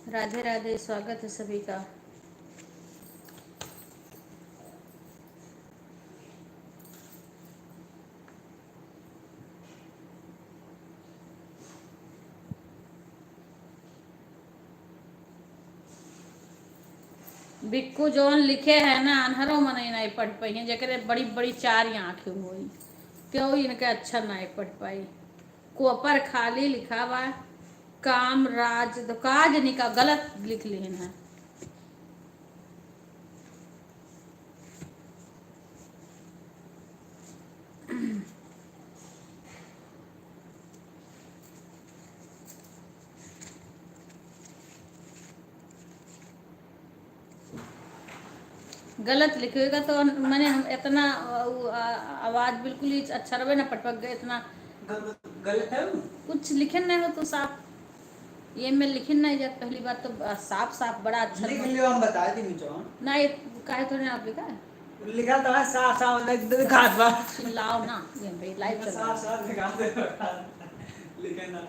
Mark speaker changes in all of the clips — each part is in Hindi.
Speaker 1: राधे राधे, स्वागत है सभी का। बिक्कू जोन लिखे है ना, अनहरों में नहीं पढ़ पाई है, जकरे बड़ी बड़ी चार आंखें हुई क्यों इनके अच्छा नहीं पढ़ पाई। कोपर खाली लिखा हुआ, काम राज तो काज निका गलत लिख ली है। गलत लिखेगा तो मैंने हम इतना आवाज बिल्कुल ही अच्छा रहे ना, पटपक गए इतना गलत है। कुछ लिखे नहीं हो तो साफ ये में लिखे नहीं जात। पहली बात तो साफ साफ बड़ा अच्छा
Speaker 2: लिख लियो, हम बता दी
Speaker 1: नहीं काहे तो नहीं आप लिखा है,
Speaker 2: लिखा तो है साफ साफ दिखा दो।
Speaker 1: चिल्लाओ ना, ये भाई लाइव चल रहा है।
Speaker 2: साफ साफ दिखा दे लिखे ना।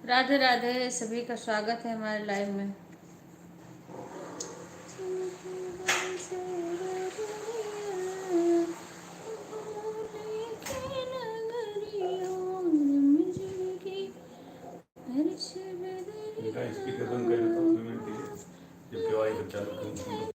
Speaker 1: राधे राधे, सभी का स्वागत है हमारे लाइव में।
Speaker 3: स्पीकर बंद कर तो पेमेंट के लिए जब केवाई तो चालू करूँ।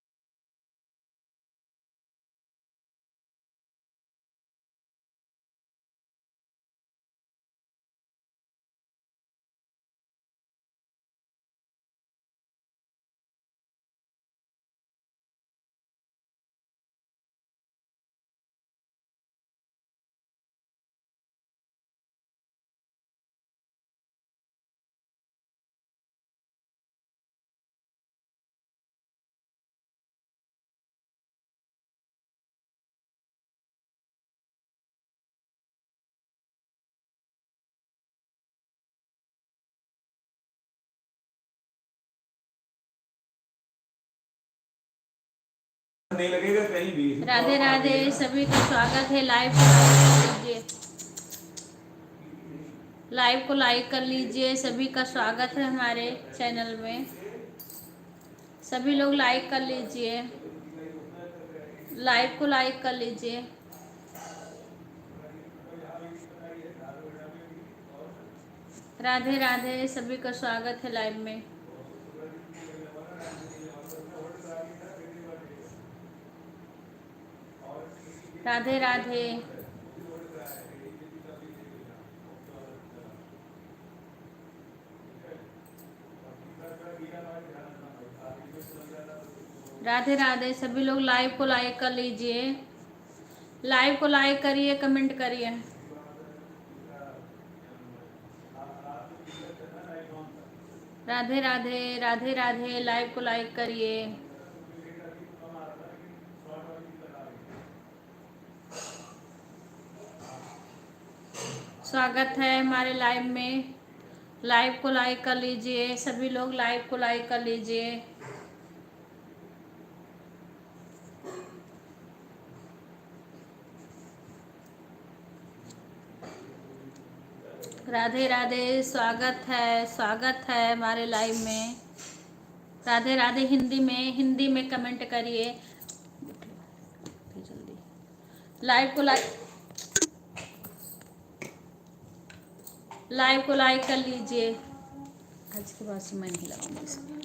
Speaker 3: नहीं लगेगा कहीं भी।
Speaker 1: राधे राधे, सभी का स्वागत है। लाइव को लाइक कीजिए, लाइव को लाइक कर लीजिए। सभी का स्वागत है हमारे चैनल में। सभी लोग लाइक कर लीजिए, लाइव को लाइक कर लीजिए। राधे राधे, सभी का स्वागत है लाइव में। राधे राधे, राधे राधे, सभी लोग लाइव को लाइक कर लीजिए, लाइव को लाइक करिए, कमेंट करिए। राधे राधे, राधे राधे, लाइव को लाइक करिए। स्वागत है हमारे लाइव में। लाइव को लाइक कर लीजिए, सभी लोग लाइव को लाइक कर लीजिए। राधे राधे, स्वागत है हमारे लाइव में। राधे राधे, हिंदी में कमेंट करिए जल्दी। लाइव को लाइक कर लीजिए। आज के बाद से मैं नहीं लगाऊंगी इसमें।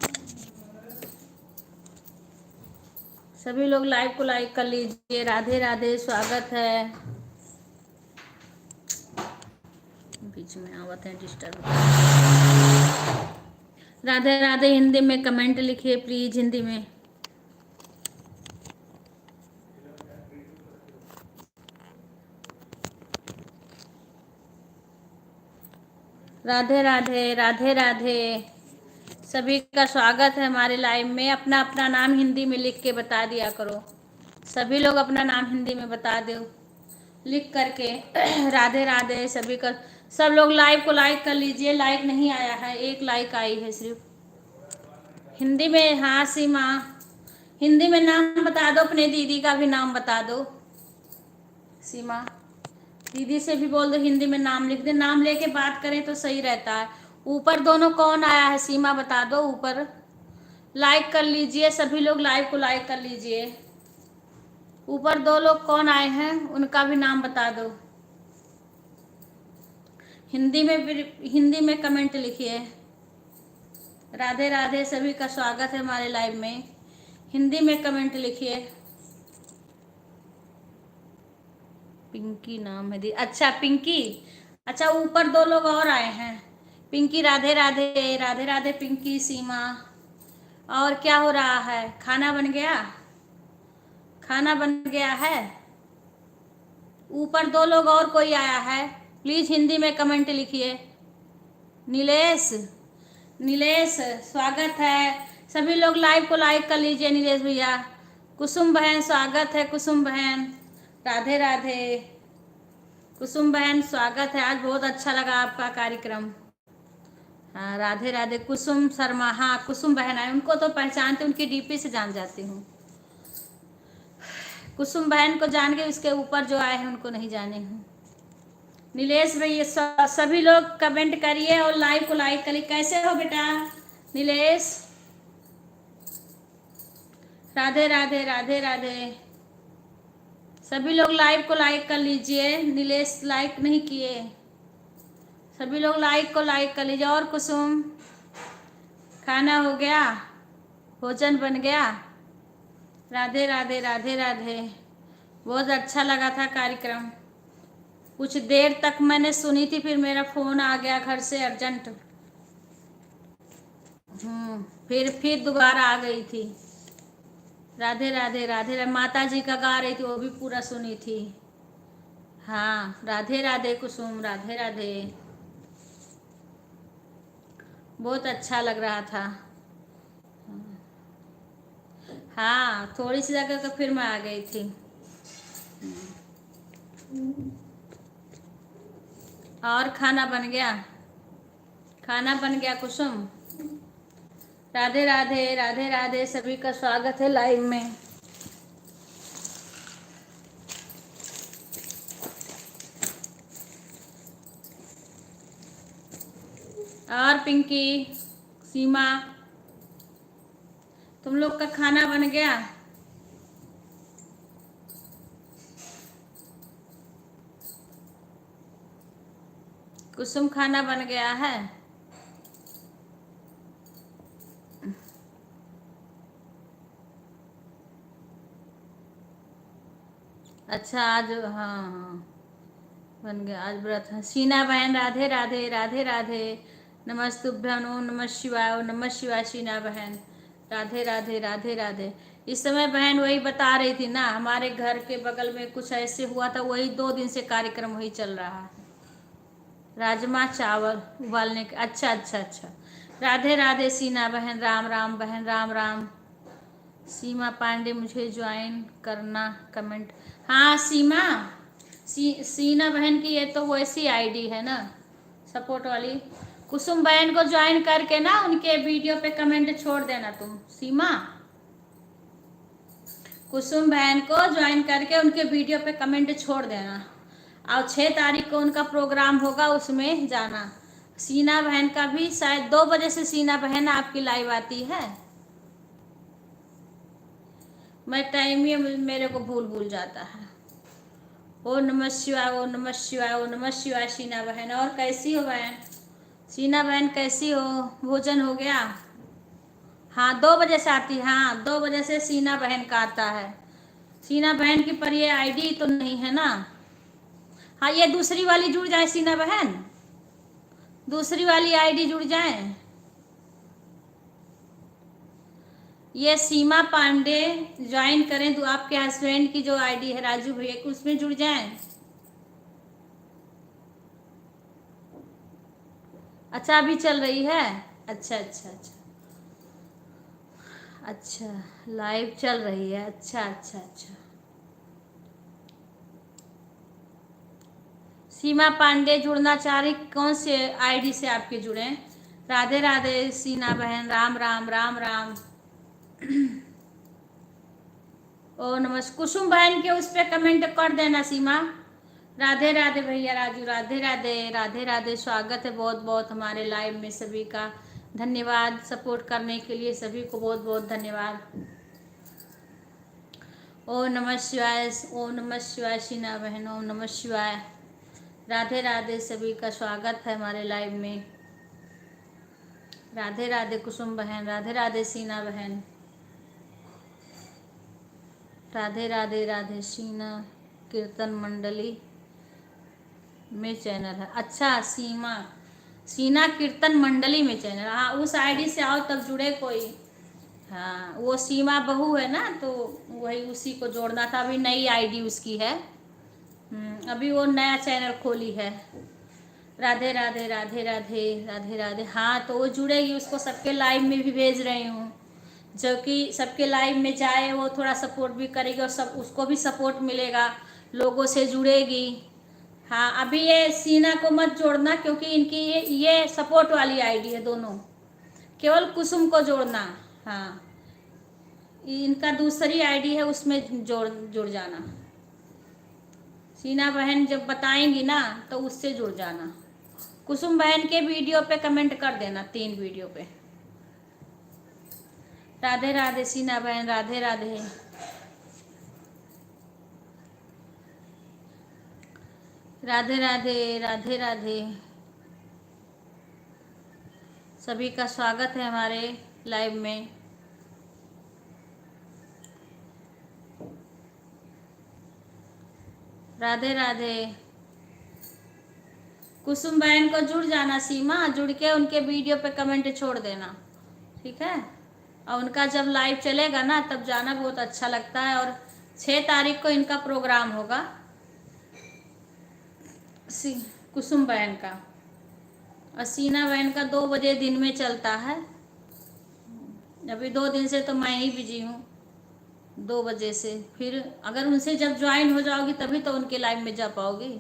Speaker 1: सभी लोग लाइव को लाइक कर लीजिए। राधे राधे, स्वागत है। बीच में आवत है डिस्टर्ब। राधे राधे, हिंदी में कमेंट लिखिए प्लीज, हिंदी में। राधे राधे, राधे राधे, सभी का स्वागत है हमारे लाइव में। अपना अपना नाम हिंदी में लिख के बता दिया करो। सभी लोग अपना नाम हिंदी में बता दो लिख करके। राधे राधे, सब लोग लाइव को लाइक कर लीजिए। लाइक नहीं आया है, एक लाइक आई है सिर्फ। हिंदी में, हाँ सीमा, हिंदी में नाम बता दो, अपने दीदी का भी नाम बता दो। सीमा दीदी से भी बोल दो हिंदी में नाम लिख दे, नाम लेके बात करें तो सही रहता है। ऊपर दोनों कौन आया है सीमा बता दो। ऊपर लाइक कर लीजिए, सभी लोग लाइव को लाइक कर लीजिए। ऊपर 2 लोग कौन आए हैं उनका भी नाम बता दो। हिंदी में कमेंट लिखिए। राधे राधे, सभी का स्वागत है हमारे लाइव में। हिंदी में कमेंट लिखिए। पिंकी नाम है दी, अच्छा पिंकी, अच्छा ऊपर 2 लोग और आए हैं। पिंकी राधे राधे, राधे राधे पिंकी, सीमा। और क्या हो रहा है, खाना बन गया? खाना बन गया है? ऊपर 2 लोग और कोई आया है, प्लीज हिंदी में कमेंट लिखिए। नीलेश, नीलेश स्वागत है। सभी लोग लाइव को लाइक कर लीजिए। नीलेश भैया, कुसुम बहन स्वागत है। कुसुम बहन राधे राधे। कुसुम बहन स्वागत है, आज बहुत अच्छा लगा आपका कार्यक्रम। हाँ राधे राधे। कुसुम शर्मा, हाँ कुसुम बहन आए, उनको तो पहचानते, उनकी डीपी से जान जाती हूँ। कुसुम बहन को जान के, उसके ऊपर जो आए हैं उनको नहीं जाने हूँ। नीलेश भैया, सभी लोग कमेंट करिए और लाइव को लाइक करिए। कैसे हो बेटा नीलेश? राधे राधे, राधे राधे। सभी लोग लाइव को लाइक कर लीजिए। नीलेश लाइक नहीं किए, सभी लोग लाइक को लाइक कर लीजिए। और कुसुम, खाना हो गया? भोजन बन गया? राधे राधे, राधे राधे। बहुत अच्छा लगा था कार्यक्रम। कुछ देर तक मैंने सुनी थी, फिर मेरा फोन आ गया घर से अर्जेंट। फिर दोबारा आ गई थी। राधे राधे, राधे राधे। माता जी का गा रही थी, वो भी पूरा सुनी थी। हाँ राधे राधे कुसुम, राधे राधे। बहुत अच्छा लग रहा था। हाँ थोड़ी सी जगह तो फिर मैं आ गई थी। और खाना बन गया? खाना बन गया कुसुम? राधे राधे, राधे राधे, सभी का स्वागत है लाइव में। और पिंकी, सीमा, तुम लोग का खाना बन गया? कुसुम खाना बन गया है? अच्छा आज, हाँ हाँ बन गया, आज व्रत है। शीना बहन राधे राधे, राधे राधे। नमस्तुभ्यं, ओम नमः शिवाय, ओम नमः शिवाय। शीना बहन राधे राधे, राधे राधे। इस समय बहन वही बता रही थी ना, हमारे घर के बगल में कुछ ऐसे हुआ था, वही 2 दिन से कार्यक्रम वही चल रहा है। राजमा चावल उबालने के, अच्छा अच्छा अच्छा। राधे राधे शीना बहन, राम राम बहन, राम राम। सीमा पांडे, मुझे ज्वाइन करना, कमेंट। हाँ सीमा, सीना बहन की ये तो वैसी आईडी है ना, सपोर्ट वाली। कुसुम बहन को ज्वाइन करके ना उनके वीडियो पे कमेंट छोड़ देना तुम सीमा। कुसुम बहन को ज्वाइन करके उनके वीडियो पे कमेंट छोड़ देना। और 6 तारीख को उनका प्रोग्राम होगा, उसमें जाना। सीना बहन का भी शायद 2 बजे से सीना बहन आपकी लाइव आती है। मैं टाइम ही मेरे को भूल जाता है। ओ नमः शिवाय, ओ नमः शिवाय, ओ नमः शिवाय। शीना बहन, और कैसी हो बहन? शीना बहन कैसी हो? भोजन हो गया? हाँ 2 बजे से आती है, हाँ 2 बजे से शीना बहन का आता है। शीना बहन की पर ये आईडी तो नहीं है ना। हाँ ये दूसरी वाली जुड़ जाए शीना बहन, दूसरी वाली आईडी जुड़ जाए। ये सीमा पांडे ज्वाइन करें तो आपके हस्बैंड की जो आईडी है राजू भैया की, उसमें जुड़ जाएं। अच्छा अभी चल रही है, अच्छा अच्छा अच्छा अच्छा, लाइव चल रही है, अच्छा अच्छा अच्छा। सीमा पांडे जुड़ना चाह रही, कौन से आईडी से आपके जुड़े? राधे राधे सीना बहन, राम राम राम राम। ओ नमस्कार। कुसुम बहन के उस पर कमेंट कर देना सीमा। राधे राधे भैया राजू, राधे राधे राधे राधे। स्वागत है बहुत बहुत हमारे लाइव में, सभी का धन्यवाद सपोर्ट करने के लिए, सभी को बहुत बहुत धन्यवाद। ओम नमः शिवाय, ओम नमः शिवाय सीना बहन, ओम नमः शिवाय। राधे राधे, सभी का स्वागत है हमारे लाइव में। राधे राधे कुसुम बहन, राधे राधे सीना बहन, राधे राधे राधे। सीना कीर्तन मंडली में चैनल है, अच्छा सीना कीर्तन मंडली में चैनल, हाँ उस आईडी से आओ तब जुड़े कोई। हाँ वो सीमा बहू है ना, तो वही उसी को जोड़ना था। अभी नई आईडी उसकी है, अभी वो नया चैनल खोली है। राधे राधे राधे राधे राधे राधे। हाँ तो वो जुड़ेगी, उसको सबके लाइव में भी भेज रही हूँ, जो कि सबके लाइव में जाए, वो थोड़ा सपोर्ट भी करेगी और सब उसको भी सपोर्ट मिलेगा, लोगों से जुड़ेगी। हाँ अभी ये सीना को मत जोड़ना, क्योंकि इनकी ये सपोर्ट वाली आईडी है दोनों, केवल कुसुम को जोड़ना। हाँ इनका दूसरी आईडी है, उसमें जुड़ जाना। सीना बहन जब बताएंगी ना तो उससे जुड़ जाना। कुसुम बहन के वीडियो पे कमेंट कर देना, 3 वीडियो पे। राधे राधे सीना बहन, राधे राधे। राधे राधे राधे राधे। सभी का स्वागत है हमारे लाइव में। राधे राधे। कुसुम बहन को जुड़ जाना सीमा, जुड़ के उनके वीडियो पे कमेंट छोड़ देना, ठीक है? और उनका जब लाइव चलेगा ना तब जाना, बहुत अच्छा लगता है। और 6 तारीख को इनका प्रोग्राम होगा, कुसुम बहन का, और सीना बहन का 2 बजे दिन में चलता है। अभी 2 दिन से तो मैं ही बिजी हूँ, 2 बजे से। फिर अगर उनसे जब ज्वाइन हो जाओगी तभी तो उनके लाइव में जा पाओगी।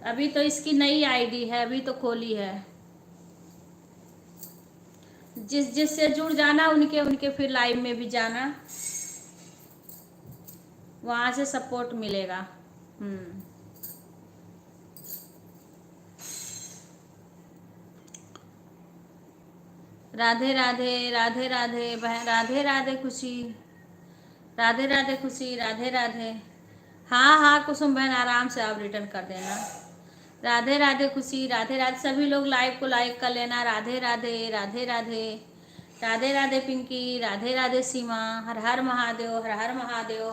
Speaker 1: अभी तो इसकी नई आईडी है, अभी तो खोली है। जिससे जुड़ जाना उनके फिर लाइव में भी जाना, वहां से सपोर्ट मिलेगा। राधे राधे राधे राधे बहन, राधे राधे खुशी, राधे राधे खुशी, राधे राधे। हाँ हाँ कुसुम बहन आराम से आप रिटर्न कर देना। राधे राधे खुशी, राधे राधे। सभी लोग लाइव को लाइक कर लेना। राधे राधे राधे राधे राधे राधे पिंकी, राधे राधे सीमा। हर हर महादेव, हर हर महादेव।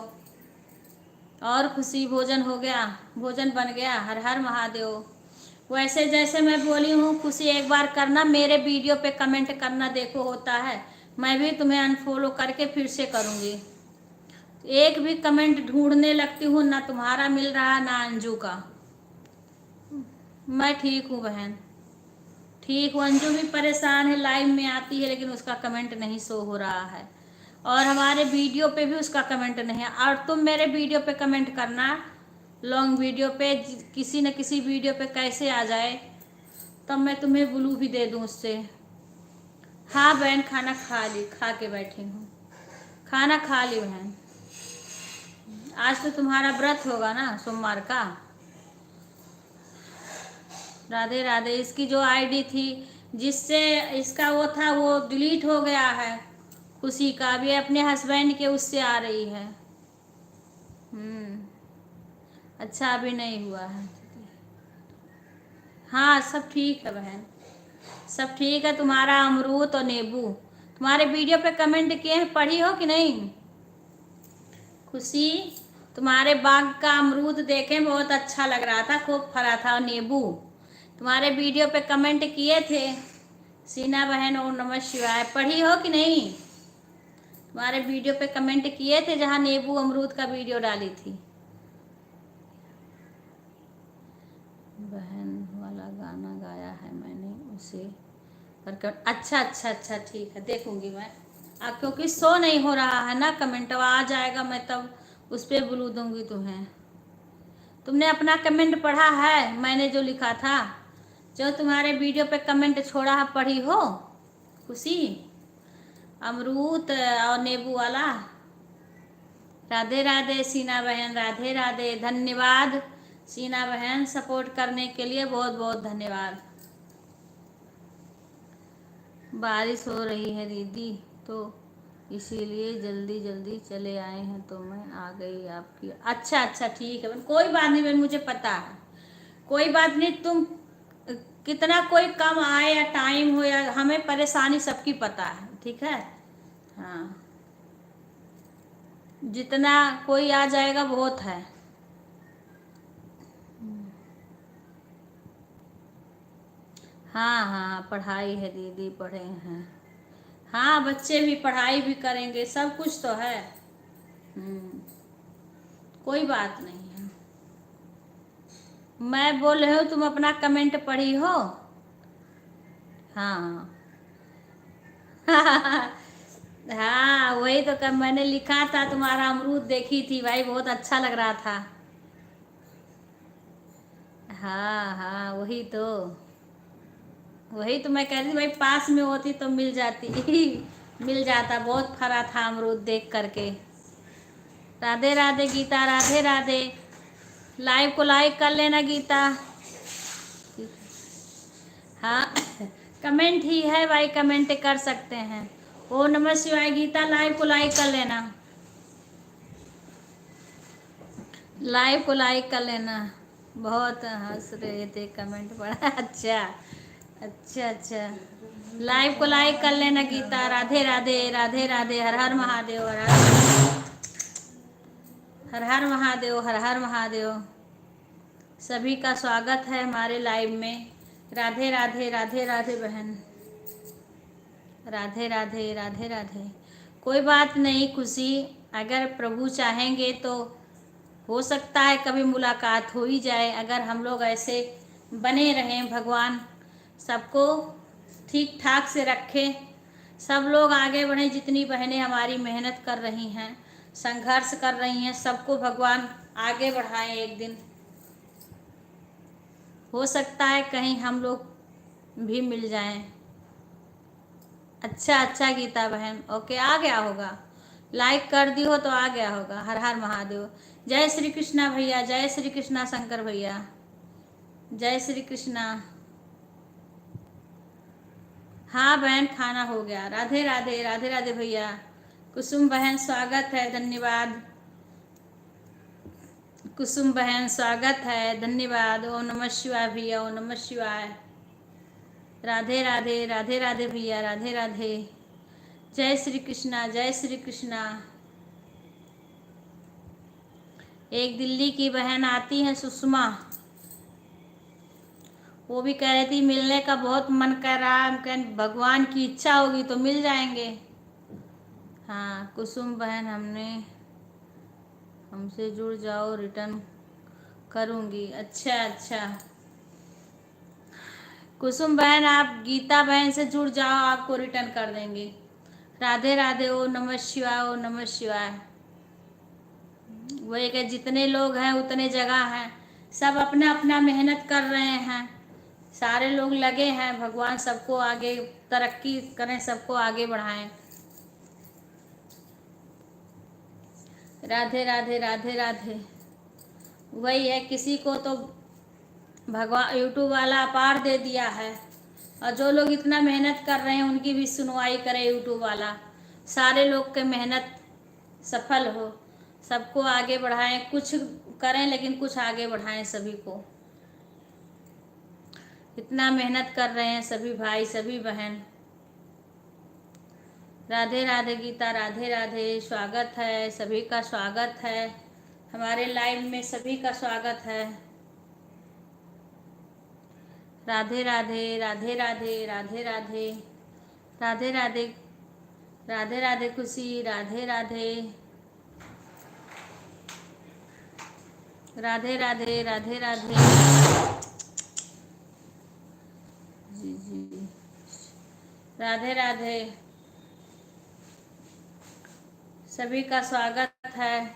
Speaker 1: और खुशी भोजन हो गया, भोजन बन गया? हर हर महादेव। वैसे जैसे मैं बोली हूँ खुशी, एक बार करना, मेरे वीडियो पे कमेंट करना, देखो होता है। मैं भी तुम्हें अनफॉलो करके फिर से करूँगी। एक भी कमेंट ढूंढने लगती हूँ, ना तुम्हारा मिल रहा ना अंजू का। मैं ठीक हूँ बहन, ठीक हूँ। अंजू भी परेशान है, लाइव में आती है लेकिन उसका कमेंट नहीं शो हो रहा है, और हमारे वीडियो पे भी उसका कमेंट नहीं है। और तुम मेरे वीडियो पे कमेंट करना, लॉन्ग वीडियो पे, किसी न किसी वीडियो पे कैसे आ जाए, तब मैं तुम्हें ब्लू भी दे दूँ उससे। हाँ बहन खाना खा ली, खा के बैठी हूँ, खाना खा ली बहन। आज तो तुम्हारा व्रत होगा ना सोमवार का। राधे राधे। इसकी जो आईडी थी जिससे इसका वो था, वो डिलीट हो गया है खुशी का। अभी अपने हस्बैंड के उससे आ रही है। अच्छा अभी नहीं हुआ है। हाँ सब ठीक है बहन, सब ठीक है। तुम्हारा अमरूद और नींबू, तुम्हारे वीडियो पे कमेंट किए हैं, पढ़ी हो कि नहीं? खुशी तुम्हारे बाग का अमरूद देखे बहुत अच्छा लग रहा था, खूब फरा था। और नींबू तुम्हारे वीडियो पे कमेंट किए थे। सीना बहन ओम नमः शिवाय, पढ़ी हो कि नहीं? तुम्हारे वीडियो पे कमेंट किए थे जहाँ नींबू अमरूद का वीडियो डाली थी। बहन वाला गाना गाया है मैंने उसे पर अच्छा अच्छा अच्छा ठीक है, देखूंगी मैं। क्योंकि शो नहीं हो रहा है ना कमेंट, आ जाएगा मैं तब उस पर ब्लू दूंगी तुम्हें। तुमने अपना कमेंट पढ़ा है? मैंने जो लिखा था, जो तुम्हारे वीडियो पे कमेंट छोड़ा है, पढ़ी हो खुशी? अमरूद और नींबू वाला। राधे राधे सीना बहन, राधे राधे, धन्यवाद सीना बहन, सपोर्ट करने के लिए बहुत बहुत धन्यवाद। बारिश हो रही है दीदी, तो इसीलिए जल्दी जल्दी चले आए हैं, तो मैं आ गई आपकी। अच्छा अच्छा ठीक है बहन, कोई बात नहीं बहन, मुझे पता है, कोई बात नहीं। तुम कितना कोई कम आए या टाइम हो, या हमें परेशानी सबकी पता है, ठीक है। हाँ, जितना कोई आ जाएगा बहुत है। हाँ हाँ, पढ़ाई है दीदी, पढ़े हैं। हाँ, बच्चे भी पढ़ाई भी करेंगे, सब कुछ तो है। कोई बात नहीं है। मैं बोल रही हूँ, तुम अपना कमेंट पढ़ी हो? हाँ हाँ, वही तो कब मैंने लिखा था, तुम्हारा अमरूद देखी थी भाई, बहुत अच्छा लग रहा था। हाँ हाँ, वही तो मैं कह रही थी भाई, पास में होती तो मिल जाती मिल जाता, बहुत फरा था अमरूद देख करके। राधे राधे गीता, राधे राधे। लाइव को लाइक कर लेना गीता। हाँ कमेंट ही है भाई, कमेंट कर सकते हैं। ओ नमः शिवाय गीता, लाइव को लाइक कर लेना, लाइव को लाइक कर लेना। बहुत हंस रहे थे, कमेंट पढ़ा अच्छा अच्छा अच्छा। लाइव को लाइक कर लेना गीता। राधे राधे, राधे राधे, हर हर महादेव, हर हर महादेव, हर हर महादेव। सभी का स्वागत है हमारे लाइव में। राधे राधे, राधे राधे बहन, राधे राधे, राधे राधे। कोई बात नहीं खुशी, अगर प्रभु चाहेंगे तो हो सकता है कभी मुलाकात हो ही जाए। अगर हम लोग ऐसे बने रहें, भगवान सबको ठीक ठाक से रखें, सब लोग आगे बढ़ें, जितनी बहनें हमारी मेहनत कर रही हैं, संघर्ष कर रही हैं, सबको भगवान आगे बढ़ाएं। एक दिन हो सकता है कहीं हम लोग भी मिल जाएं। अच्छा अच्छा गीता बहन, ओके, आ गया होगा, लाइक कर दी हो तो आ गया होगा। हर हर महादेव। जय श्री कृष्णा भैया, जय श्री कृष्णा शंकर भैया, जय श्री कृष्णा। हाँ बहन, खाना हो गया। राधे राधे, राधे राधे भैया। कुसुम बहन स्वागत है, धन्यवाद। कुसुम बहन स्वागत है, धन्यवाद। ओम नमः शिवाय भैया, ओम नमः शिवाय। राधे राधे, राधे राधे भैया, राधे राधे। जय श्री कृष्णा, जय श्री कृष्णा। एक दिल्ली की बहन आती है सुषमा, वो भी कह रही थी मिलने का बहुत मन कर रहा है, भगवान की इच्छा होगी तो मिल जाएंगे। हाँ कुसुम बहन, हमसे जुड़ जाओ, रिटर्न करूँगी। अच्छा अच्छा कुसुम बहन, आप गीता बहन से जुड़ जाओ, आपको रिटर्न कर देंगे। राधे राधे, ओ नमः शिवाय, ओ नमः शिवाय। वही कि जितने लोग हैं उतने जगह हैं, सब अपना अपना मेहनत कर रहे हैं, सारे लोग लगे हैं। भगवान सबको आगे तरक्की करें, सबको आगे बढ़ाएं। राधे राधे, राधे राधे। वही है, किसी को तो भगवान यूट्यूब वाला अपार दे दिया है, और जो लोग इतना मेहनत कर रहे हैं उनकी भी सुनवाई करे यूट्यूब वाला, सारे लोग के मेहनत सफल हो, सबको आगे बढ़ाएं। कुछ करें लेकिन कुछ आगे बढ़ाएं सभी को। इतना मेहनत कर रहे हैं सभी भाई, सभी बहन। राधे राधे गीता, राधे राधे। स्वागत है, सभी का स्वागत है हमारे लाइव में, सभी का स्वागत है। राधे राधे, राधे राधे, राधे राधे, राधे राधे, राधे राधे खुशी, राधे राधे, राधे राधे, राधे राधे। जी जी, राधे राधे, सभी का स्वागत है।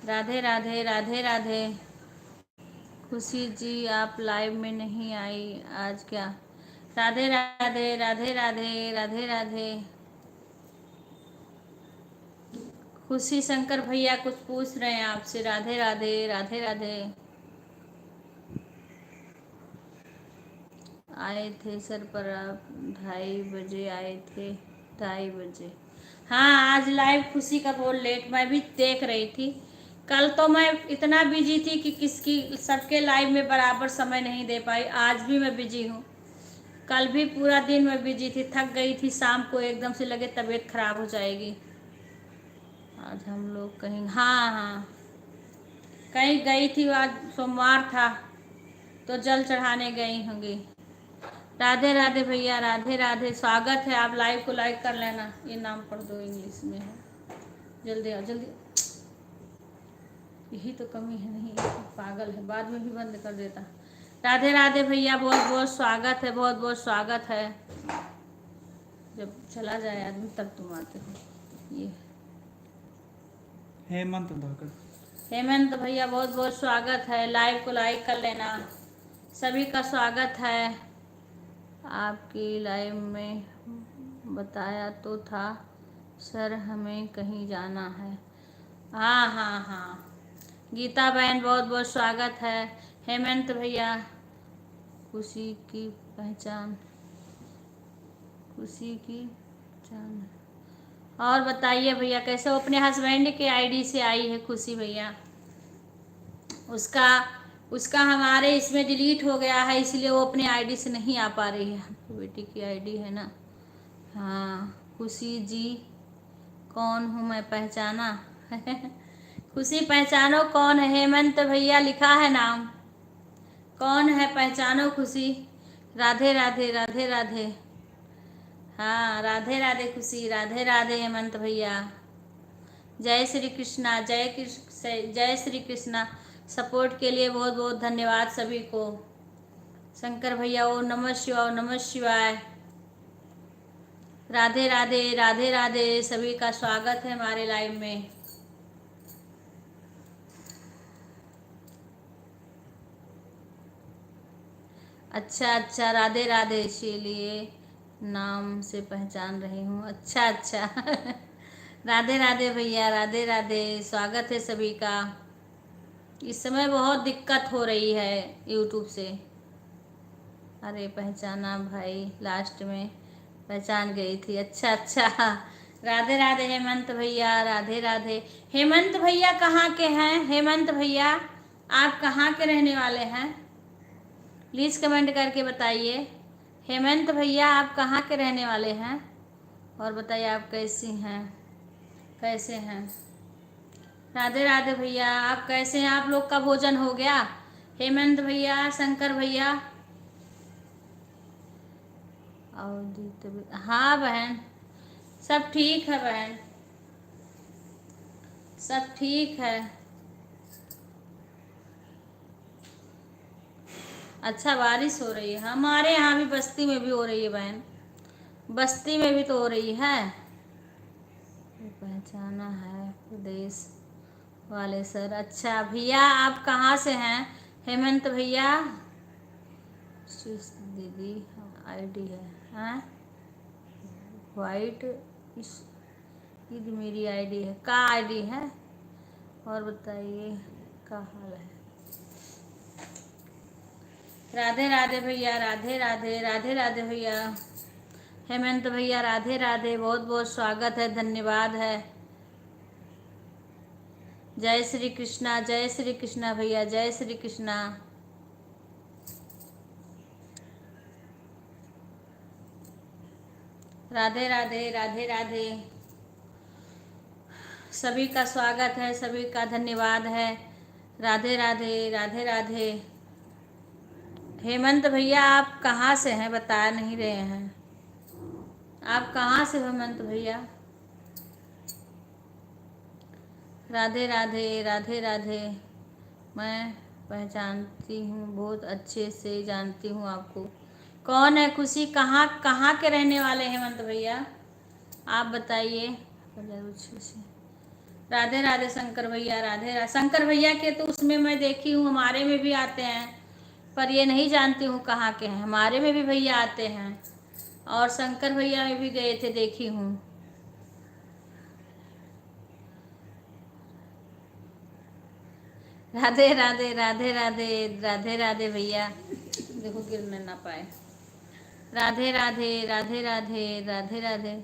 Speaker 1: राधे राधे राधे राधे। खुशी जी आप लाइव में नहीं आई आज क्या? राधे राधे राधे राधे राधे राधे। खुशी शंकर भैया कुछ पूछ रहे हैं आपसे। राधे राधे राधे राधे। आए थे सर पर आप 2:30 बजे आए थे। 2:30 बजे। हाँ आज लाइव खुशी का बहुत लेट, मैं भी देख रही थी। कल तो मैं इतना बिजी थी कि किसकी सबके लाइव में बराबर समय नहीं दे पाई। आज भी मैं बिजी हूँ। कल भी पूरा दिन मैं बिजी थी, थक गई थी। शाम को एकदम से लगे तबीयत खराब हो जाएगी। आज हम लोग कहीं, हाँ हाँ कहीं गई थी। आज सोमवार था तो जल चढ़ाने गई होंगी। राधे राधे भैया राधे राधे। स्वागत है। आप लाइव को लाइक कर लेना। ये नाम पढ़ दो, इंग्लिश में है। जल्दी आओ जल्दी। यही तो कमी है, नहीं पागल है, बाद में भी बंद कर देता। राधे राधे भैया बहुत बहुत स्वागत है, बहुत बहुत स्वागत है। जब चला जाए आदमी तब तुम आते हो। ये
Speaker 2: हेमंत धाकड़।
Speaker 1: हेमंत भैया बहुत बहुत स्वागत है। लाइव को लाइक कर लेना। सभी का स्वागत है। आपकी लाइव में बताया तो था सर हमें कहीं जाना है। हाँ हाँ हाँ गीता बहन बहुत बहुत स्वागत है। हेमंत भैया खुशी की पहचान, खुशी की पहचान। और बताइए भैया कैसे हो? अपने हस्बैंड के आईडी से आई है खुशी भैया। उसका उसका हमारे इसमें डिलीट हो गया है, इसलिए वो अपने आईडी से नहीं आ पा रही है। बेटी की आईडी है ना। हाँ खुशी जी कौन हूँ मैं पहचाना? खुशी पहचानो कौन है? हेमंत भैया लिखा है नाम। कौन है पहचानो खुशी। राधे राधे राधे राधे। हाँ राधे राधे खुशी। राधे राधे हेमंत भैया। जय श्री कृष्णा। जय श्री कृष्णा। सपोर्ट के लिए बहुत बहुत धन्यवाद सभी को। शंकर भैया ओ नमः शिवाय, ओ नमः शिवाय। राधे राधे राधे राधे। सभी का स्वागत है हमारे लाइव में। अच्छा अच्छा राधे राधे, इसीलिए नाम से पहचान रही हूँ। अच्छा अच्छा राधे राधे भैया राधे राधे। स्वागत है सभी का। इस समय बहुत दिक्कत हो रही है यूट्यूब से। अरे पहचाना भाई, लास्ट में पहचान गई थी। अच्छा अच्छा राधे राधे हेमंत भैया राधे राधे। हेमंत भैया कहाँ के हैं? हेमंत भैया आप कहाँ के रहने वाले हैं? प्लीज़ कमेंट करके बताइए। हेमंत भैया आप कहाँ के रहने वाले हैं? और बताइए आप कैसी हैं, कैसे हैं? राधे राधे भैया आप कैसे हैं? आप लोग का भोजन हो गया? हेमंत भैया, शंकर भैया और दीदी भी। हाँ बहन सब ठीक है बहन, सब ठीक है। अच्छा बारिश हो रही है हमारे यहाँ भी, बस्ती में भी हो रही है बहन। बस्ती में भी तो हो रही है। पहचाना है प्रदेश वाले सर। अच्छा भैया आप कहाँ से हैं? हेमंत भैया दीदी आईडी है। हाँ वाइट ईद मेरी आईडी है। का आईडी है? और बताइए क्या हाल है? राधे राधे भैया राधे राधे राधे राधे भैया। हेमंत भैया राधे राधे, बहुत बहुत स्वागत है, धन्यवाद है। जय श्री कृष्णा भैया, जय श्री कृष्णा। राधे राधे राधे राधे। सभी का स्वागत है, सभी का धन्यवाद है। राधे राधे राधे राधे। हेमंत भैया आप कहाँ से हैं? बता नहीं रहे हैं। आप कहाँ से हो हेमंत भैया? राधे राधे राधे राधे। मैं पहचानती हूँ, बहुत अच्छे से जानती हूँ आपको। कौन है खुशी? कहाँ कहाँ के रहने वाले हैं हेमंत भैया? आप बताइए अच्छे से। राधे राधे शंकर भैया, राधे राधे। शंकर भैया के तो उसमें मैं देखी हूँ, हमारे में भी आते हैं, पर ये नहीं जानती हूँ कहाँ के हैं। हमारे में भी भैया आते हैं और शंकर भैया में भी गए थे, देखी हूँ। राधे राधे राधे राधे राधे राधे भैया, देखो गिरने ना पाए। राधे राधे राधे राधे राधे राधे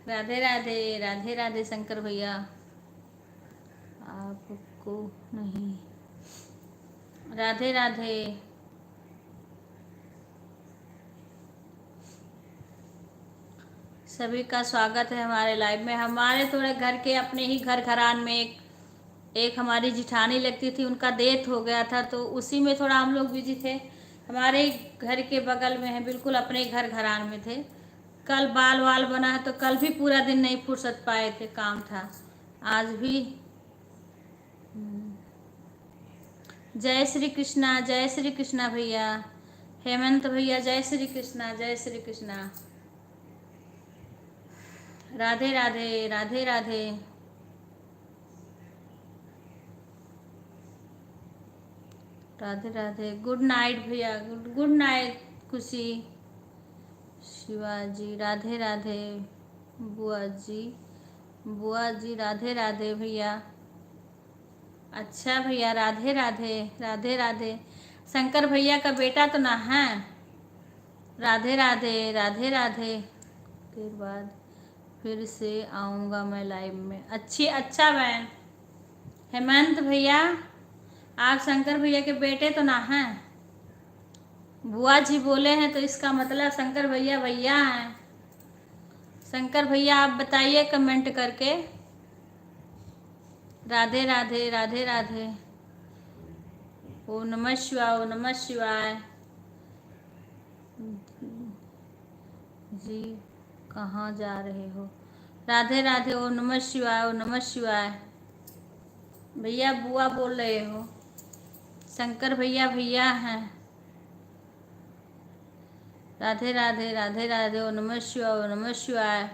Speaker 1: राधे राधे राधे राधे शंकर भैया, आपको नहीं। राधे राधे। सभी का स्वागत है हमारे लाइव में। हमारे थोड़े घर के अपने ही घर घरान में एक हमारी जिठानी लगती थी, उनका डेथ हो गया था, तो उसी में थोड़ा हम लोग बिजी थे। हमारे ही घर के बगल में है, बिल्कुल अपने ही घर घरान में थे। कल बाल वाल बना है तो कल भी पूरा दिन नहीं फुर्सत पाए थे, काम था। आज भी जय श्री कृष्णा, जय श्री कृष्णा भैया। हेमंत भैया जय श्री कृष्णा, जय श्री कृष्णा। राधे राधे राधे राधे। राधे राधे। गुड नाइट भैया, गुड नाइट खुशी। शिवाजी राधे राधे। बुआ जी राधे राधे भैया। अच्छा भैया, राधे राधे राधे राधे। शंकर भैया का बेटा तो ना है। राधे राधे राधे राधे। के बाद फिर से आऊँगा मैं लाइव में। अच्छा बहन हेमंत भैया, आप शंकर भैया के बेटे तो ना हैं। बुआ जी बोले हैं तो इसका मतलब शंकर भैया भैया हैं। शंकर भैया आप बताइए कमेंट करके। राधे राधे राधे राधे। ओम नमः शिवाय, ओम नमः शिवाय। जी कहाँ जा रहे हो। राधे राधे। ओम नमः शिवाय, ओम नमः शिवाय। भैया बुआ बोल रहे हो। शंकर भैया भैया हैं। राधे राधे राधे राधे। ओम नमः शिवाय, ओम नमः शिवाय।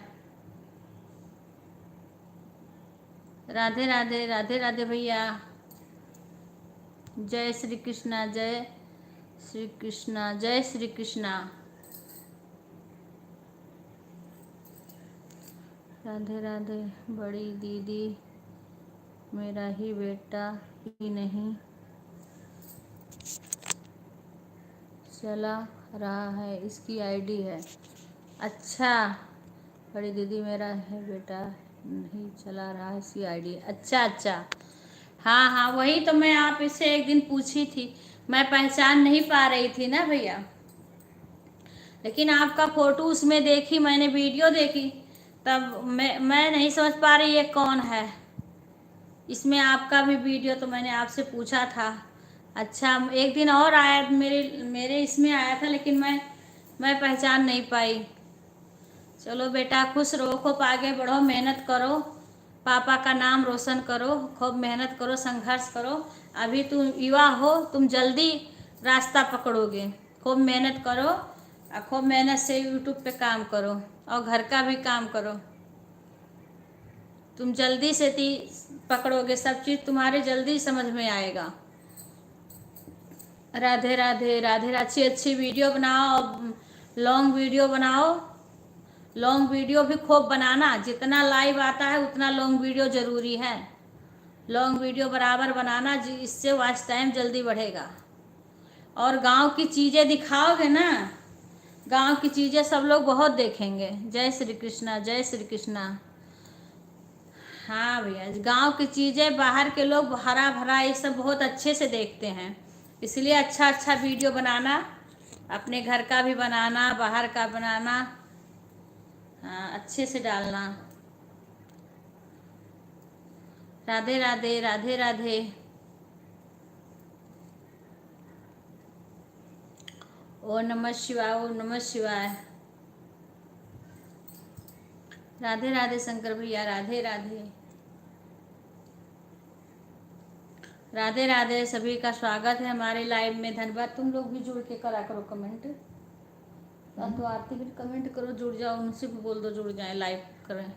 Speaker 1: राधे राधे राधे राधे भैया। जय श्री कृष्णा, जय श्री कृष्णा, जय श्री कृष्णा। राधे राधे। बड़ी दीदी मेरा ही बेटा ही नहीं चला रहा है, इसकी आईडी है। अच्छा, बड़ी दीदी मेरा है बेटा नहीं चला रहा है, इसकी आईडी। अच्छा। हाँ वही तो मैं आप इससे एक दिन पूछी थी, मैं पहचान नहीं पा रही थी ना भैया, लेकिन आपका फोटो उसमें देखी मैंने, वीडियो देखी, तब मैं नहीं समझ पा रही ये कौन है। इसमें आपका भी वीडियो तो मैंने आपसे पूछा था। अच्छा, एक दिन और आया मेरे इसमें आया था, लेकिन मैं पहचान नहीं पाई। चलो बेटा खुश रहो, खूब आगे बढ़ो, मेहनत करो, पापा का नाम रोशन करो, खूब मेहनत करो, संघर्ष करो। अभी तुम युवा हो, तुम जल्दी रास्ता पकड़ोगे। खूब मेहनत करो और खूब मेहनत से यूट्यूब पे काम करो और घर का भी काम करो। तुम जल्दी से पकड़ोगे, सब चीज़ तुम्हारे जल्दी समझ में आएगा। राधे राधे राधे। अच्छी वीडियो बनाओ, लॉन्ग वीडियो बनाओ। लॉन्ग वीडियो भी खूब बनाना, जितना लाइव आता है उतना लॉन्ग वीडियो ज़रूरी है। लॉन्ग वीडियो बराबर बनाना, इससे वॉच टाइम जल्दी बढ़ेगा। और गांव की चीज़ें दिखाओगे ना, गांव की चीज़ें सब लोग बहुत देखेंगे। जय श्री कृष्णा, जय श्री कृष्णा। हाँ भैया, गांव की चीज़ें बाहर के लोग हरा भरा ये सब बहुत अच्छे से देखते हैं, इसलिए अच्छा वीडियो बनाना, अपने घर का भी बनाना, बाहर का बनाना। हाँ, अच्छे से डालना। राधे राधे राधे राधे। ओम नमः शिवाय, ओम नमः शिवाय। राधे राधे शंकर भैया, राधे राधे राधे राधे। सभी का स्वागत है हमारे लाइव में। धन्यवाद। तुम लोग भी जुड़ के करा करो कमेंट, तो आरती भी कमेंट करो, जुड़ जाओ, उनसे भी बोल दो जुड़ जाए, लाइव करें।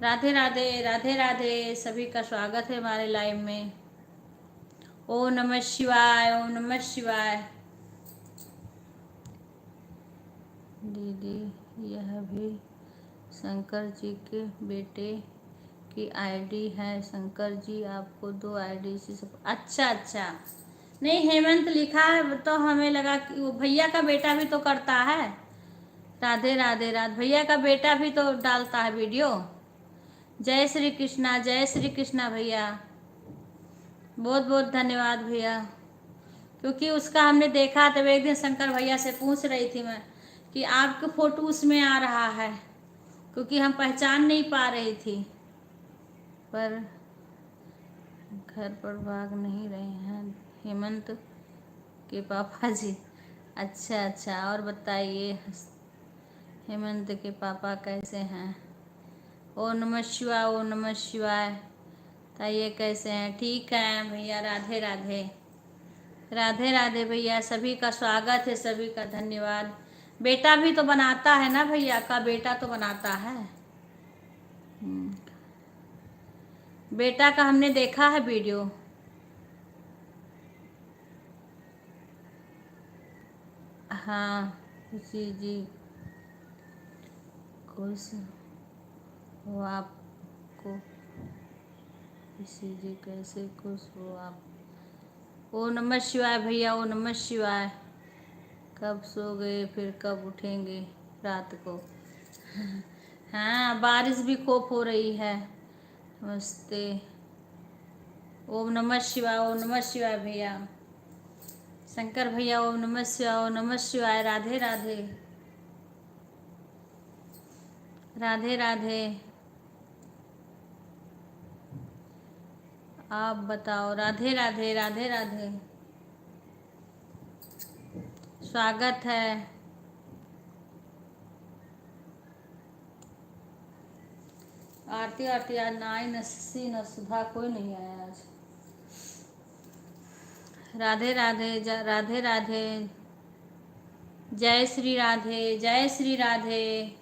Speaker 1: राधे राधे राधे राधे, सभी का स्वागत है हमारे लाइव में। ओम नमः शिवाय, ओम नमः शिवाय। दीदी यह भी शंकर जी के बेटे की आईडी है। शंकर जी आपको 2 आईडी से सब। अच्छा अच्छा, नहीं हेमंत लिखा है तो हमें लगा कि वो भैया का बेटा भी तो करता है। राधे राधे राधे, भैया का बेटा भी तो डालता है वीडियो। जय श्री कृष्णा, जय श्री कृष्णा भैया, बहुत बहुत धन्यवाद भैया। क्योंकि उसका हमने देखा तब एक दिन शंकर भैया से पूछ रही थी मैं कि आपके फोटो उसमें आ रहा है, क्योंकि हम पहचान नहीं पा रही थी, पर घर पर भाग नहीं रहे हैं हेमंत के पापा जी। अच्छा अच्छा, और बताइए हेमंत के पापा कैसे हैं? ओम नमः शिवाय, ओम नमः शिवाय। बताइए कैसे हैं? ठीक हैं भैया, राधे राधे राधे राधे भैया, सभी का स्वागत है, सभी का धन्यवाद। बेटा भी तो बनाता है ना, भैया का बेटा तो बनाता है। बेटा का हमने देखा है वीडियो। हाँ खुशी जी, खुश हो आपको। खुशी जी कैसे खुश हो आप? ओ नमः शिवाय भैया, ओ नमः शिवाय। कब सो गए फिर कब उठेंगे रात को? हाँ बारिश भी खूब हो रही है। नमस्ते, ओम नमः शिवाय, ओम नमः शिवाय भैया। शंकर भैया ओम नमः शिवाय, ओम नमः शिवाय। राधे राधे राधे राधे। आप बताओ। राधे राधे राधे राधे, स्वागत है। आरती आरती आज ना आई, न सी न सुधा, कोई नहीं आया आज। राधे राधे राधे राधे, जय श्री राधे, जय श्री राधे।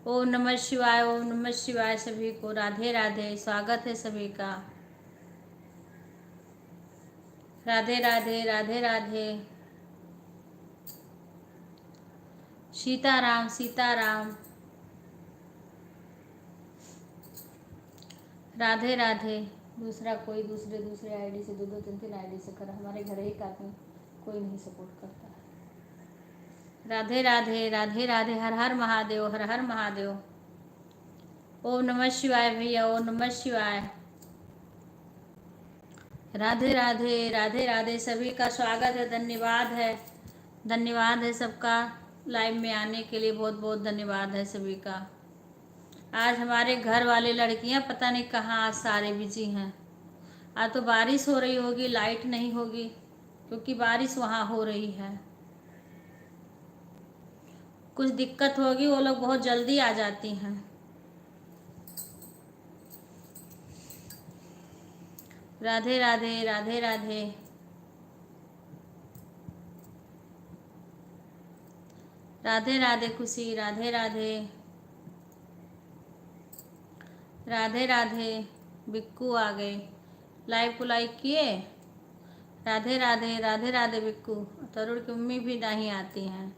Speaker 1: ओम नमः शिवाय, ओम नमः शिवाय सभी को। राधे राधे, स्वागत है सभी का। राधे राधे राधे राधे, सीताराम सीताराम। राधे राधे। दूसरा कोई दूसरे आईडी से 2-2 3-3 आईडी से कर, हमारे घर ही का कोई नहीं सपोर्ट करता है। राधे राधे राधे राधे, हर हर महादेव, हर हर महादेव। ओम नमः शिवाय भैया, ओम नमः शिवाय। राधे राधे राधे राधे, सभी का स्वागत है, धन्यवाद है सबका लाइव में आने के लिए, बहुत बहुत धन्यवाद है सभी का। आज हमारे घर वाले लड़कियां पता नहीं कहाँ आज सारे बिजी हैं। आज तो बारिश हो रही होगी, लाइट नहीं होगी, क्योंकि बारिश वहाँ हो रही है। कुछ दिक्कत होगी, वो लोग बहुत जल्दी आ जाती हैं। राधे राधे राधे राधे, राधे राधे खुशी, राधे राधे राधे राधे। बिक्कू आ गए, लाइव को लाइक किए। राधे राधे राधे राधे बिक्कू। तरुण की मम्मी भी नहीं आती हैं।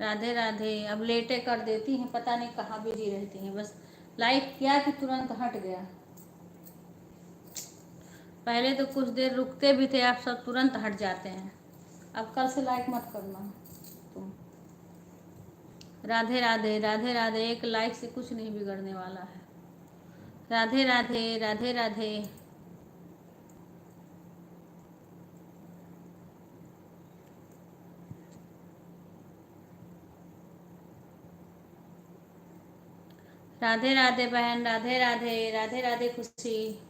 Speaker 1: राधे राधे, अब लेटे कर देती हैं, पता नहीं कहाँ बिजी रहती हैं, बस लाइक किया कि तुरंत हट गया। पहले तो कुछ देर रुकते भी थे, अब सब तुरंत हट जाते हैं। अब कल से लाइक मत करना तुम। राधे राधे राधे राधे, एक लाइक से कुछ नहीं बिगड़ने वाला है। राधे राधे राधे राधे, राधे राधे बहन, राधे राधे राधे राधे खुशी।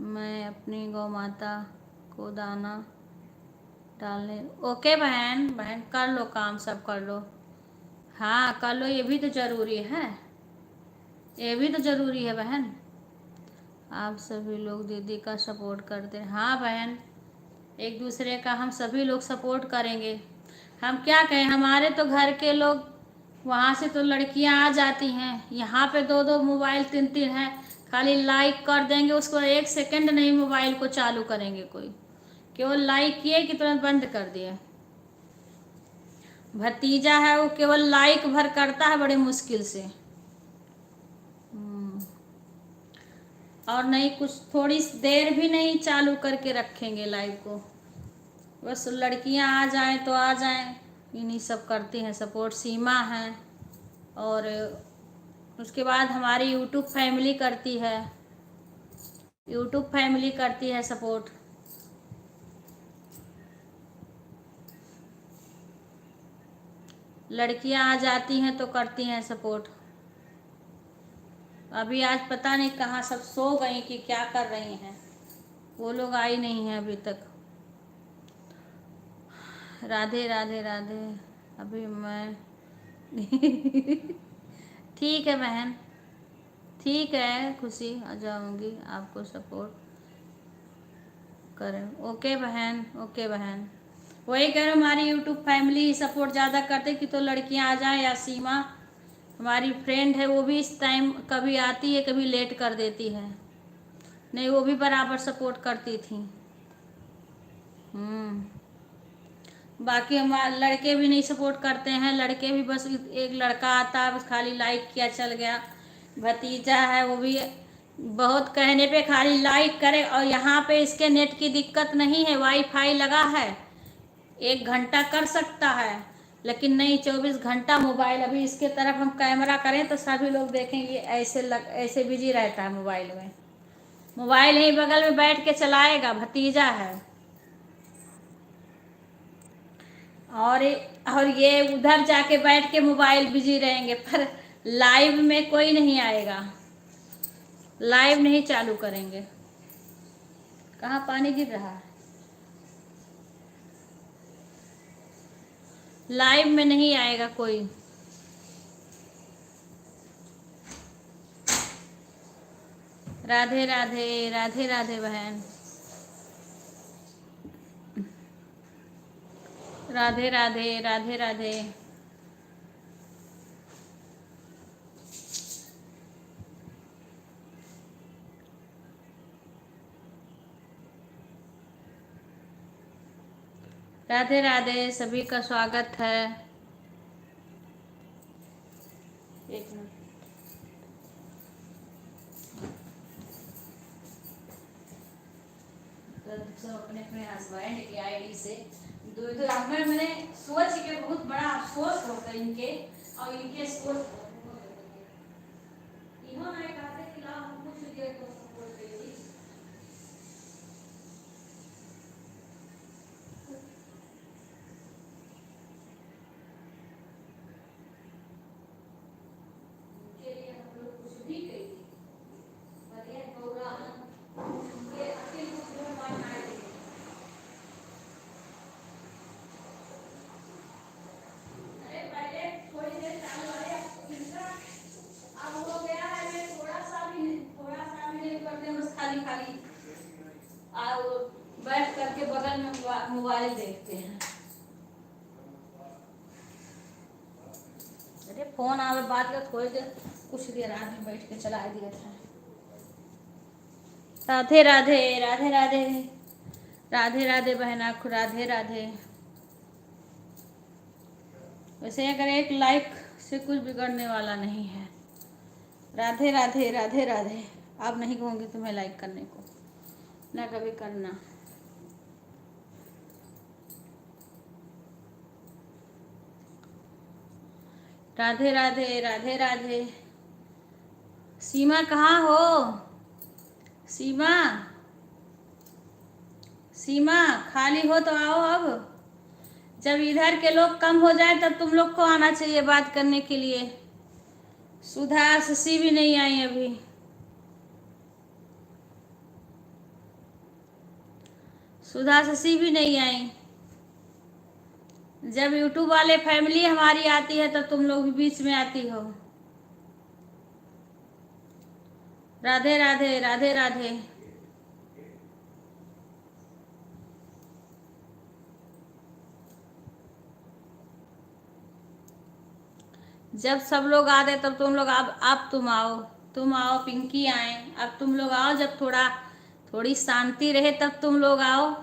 Speaker 1: मैं अपनी गौ माता को दाना डालने। ओके बहन, बहन कर लो काम, सब कर लो। हाँ कर लो, ये भी तो जरूरी है, ये भी तो जरूरी है बहन। आप सभी लोग दीदी का सपोर्ट करते हैं। हाँ बहन, एक दूसरे का हम सभी लोग सपोर्ट करेंगे। हम क्या कहें, हमारे तो घर के लोग वहाँ से तो लड़कियां आ जाती हैं, यहाँ पे दो दो मोबाइल तीन तीन है, खाली लाइक कर देंगे, उसको 1 सेकंड नहीं मोबाइल को चालू करेंगे कोई, केवल लाइक किए कि तुरंत बंद कर दिए। भतीजा है वो केवल लाइक भर करता है बड़े मुश्किल से। और नहीं कुछ थोड़ी देर भी नहीं चालू करके रखेंगे लाइव को, बस लड़कियां आ जाएं तो आ जाएं, इन्हीं सब करती हैं सपोर्ट। सीमा है, और उसके बाद हमारी यूट्यूब फैमिली करती है, यूट्यूब फैमिली करती है सपोर्ट। लड़कियां आ जाती हैं तो करती हैं सपोर्ट। अभी आज पता नहीं कहाँ सब सो गई कि क्या कर रही हैं, वो लोग आई नहीं हैं अभी तक। राधे राधे राधे। अभी मैं ठीक है बहन, ठीक है खुशी, आ जाऊंगी आपको सपोर्ट करें। ओके बहन, ओके बहन। वही कह रहे हमारी यूट्यूब फैमिली सपोर्ट ज़्यादा करते कि तो लड़कियां आ जाएं, या सीमा हमारी फ्रेंड है वो भी इस टाइम कभी आती है कभी लेट कर देती है, नहीं वो भी बराबर सपोर्ट करती थी। बाकी हमारे लड़के भी नहीं सपोर्ट करते हैं, लड़के भी बस एक लड़का आता है बस खाली लाइक किया चल गया। भतीजा है वो भी बहुत कहने पे खाली लाइक करे, और यहाँ पे इसके नेट की दिक्कत नहीं है, वाईफाई लगा है, 1 घंटा कर सकता है, लेकिन नहीं 24 घंटा मोबाइल। अभी इसके तरफ हम कैमरा करें तो सभी लोग देखेंगे ऐसे बिजी रहता है मोबाइल में, मोबाइल ही बगल में बैठ के चलाएगा, भतीजा है। और और ये उधर जाके बैठ के मोबाइल बिजी रहेंगे, पर लाइव में कोई नहीं आएगा, लाइव नहीं चालू करेंगे। कहाँ पानी गिर रहा है? लाइव में नहीं आएगा कोई। राधे राधे, राधे राधे बहन, राधे राधे, राधे राधे। राधे राधे, सभी का स्वागत है। एक मिनट, सब अपने अपने हस्बैंड की आईडी से मैंने सोच के बहुत बड़ा अफसोस होता इनके, और इनके सोच इन्होंने कहा था कि ला हम कुछ देर को सपोर्ट करेंगे। उनके लिए हम लोग कुछ भी करेंगे, पर ये गौरा उनके अकेले को मान आए थे। अरे पहले थोड़ी देर चालू वाले इनका अब हो गया है, मैं थोड़ा सा भी नहीं करते, बस खाली खाली और बैठ करके बगल में मोबाइल देखते हैं। अरे फोन आवे बात कर थोड़ी देर, कुछ देर आदमी बैठ के चला दिया था। राधे राधे, राधे राधे, राधे राधे बहना को राधे राधे। वैसे अगर एक लाइक से कुछ बिगड़ने वाला नहीं है। राधे राधे, राधे राधे। अब नहीं कहूँगी तुम्हें लाइक करने को, ना कभी करना। राधे राधे, राधे राधे। सीमा कहाँ हो? सीमा, सीमा खाली हो तो आओ। अब जब इधर के लोग कम हो जाए तब तुम लोग को आना चाहिए बात करने के लिए। सुधा शशि भी नहीं आई अभी, सुधा शशि भी नहीं आई। जब यूट्यूब वाले फैमिली हमारी आती है तब तुम लोग भी बीच में आती हो। राधे राधे, राधे राधे। जब सब लोग आते तब तुम लोग अब तुम आओ, पिंकी आए, अब तुम लोग आओ, जब थोड़ी शांति रहे तब तुम लोग आओ।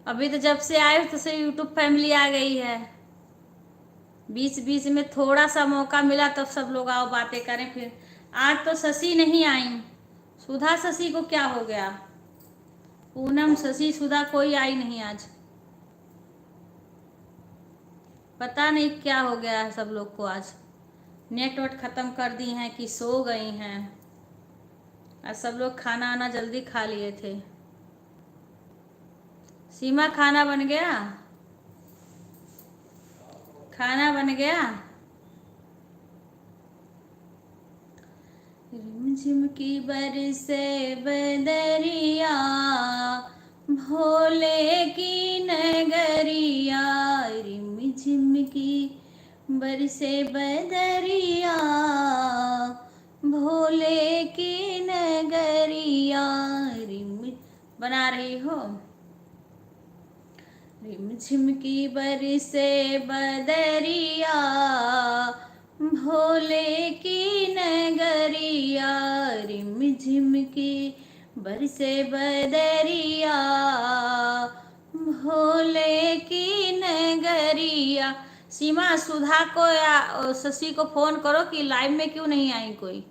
Speaker 1: अभी तो जब से आए तो से यूट्यूब फैमिली आ गई है। बीच बीच में थोड़ा सा मौका मिला तब सब लोग आओ, बातें करें। फिर आज तो शशि नहीं आई, सुधा शशि को क्या हो गया? पूनम शशि सुधा कोई आई नहीं आज, पता नहीं क्या हो गया है सब लोग को। आज नेट वट खत्म कर दी हैं कि सो गई हैं। आज सब लोग खाना आना जल्दी खा लिए थे। सीमा खाना बन गया? खाना बन गया? रिमझिम की बरसे बदरिया, भोले की नगरिया। रिमझिम की बरसे बदरिया, भोले की नगरिया। रिम बना रही हो? रिमझिम की बरसे बदरिया, भोले की नगरिया। रिमझिम की बरसे बदरिया, भोले की नगरिया। सीमा सुधा को या शशि को फोन करो कि लाइव में क्यों नहीं आई कोई।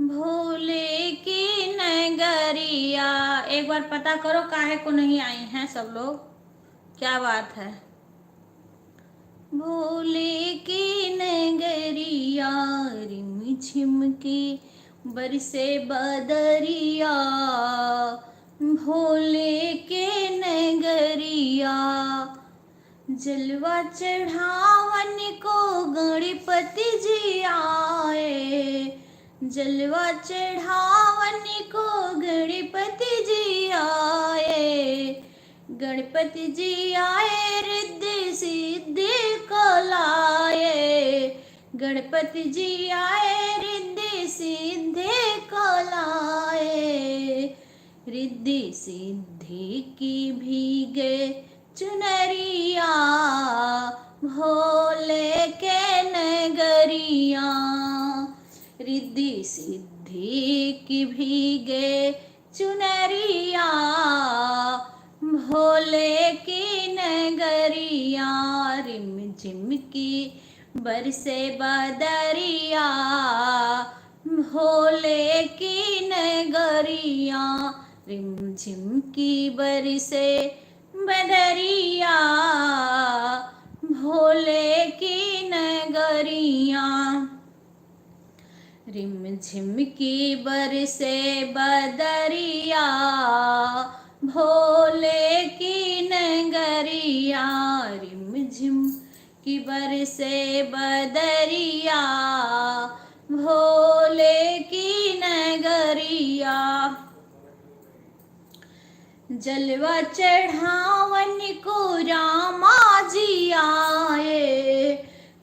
Speaker 1: भोले की नगरिया, एक बार पता करो काहे को नहीं आई हैं सब लोग, क्या बात है। भोले की नगरिया, रिमझिम की बरसे बदरिया, भोले के नगरिया। जलवा चढ़ावन को गणपति जी आए, जलवा चढ़ावन को गणपति जी आए। गणपति जी आए, रिद्धि सिद्धि को लाए। गणपति जी आए, रिद्धि सिद्धि को लाए। रिद्धि सिद्धि की भीगे चुनरिया, भोले के नगरिया। रिद्धि सिद्धि की भीगे चुनरिया, भोले की नगरिया। रिमझिम की बरसे बदरिया, भोले की नगरिया। रिमझिम की बरसे बदरिया, भोले की नगरिया। रिमझिम की बरसे बदरिया, भोले की नगरिया। रिमझिम की बरसे बदरिया, भोले की नगरिया। जलवा चढ़ावन को रामा जी आए,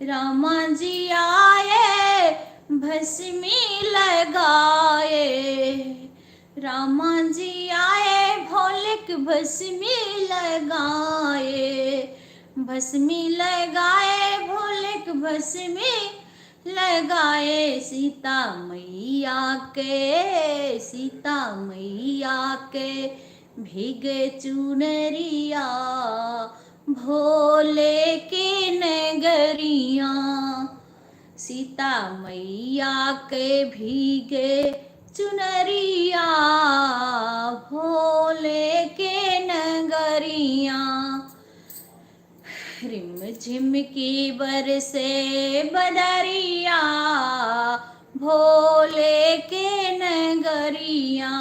Speaker 1: रामा जी आए, भस्मी लगाए। रामा जी आए, भोलेक भस्मी लगाए। भस्मी लगाए, भोलेक भस्मी लगाए। सीता मैया के, सीता मैया के भीगे चुनरिया, भोले की नगरिया। सीता मैया के भीगे चुनरिया, भोले के नगरिया। रिमझिम की बरसे बदरिया, भोले के नगरिया।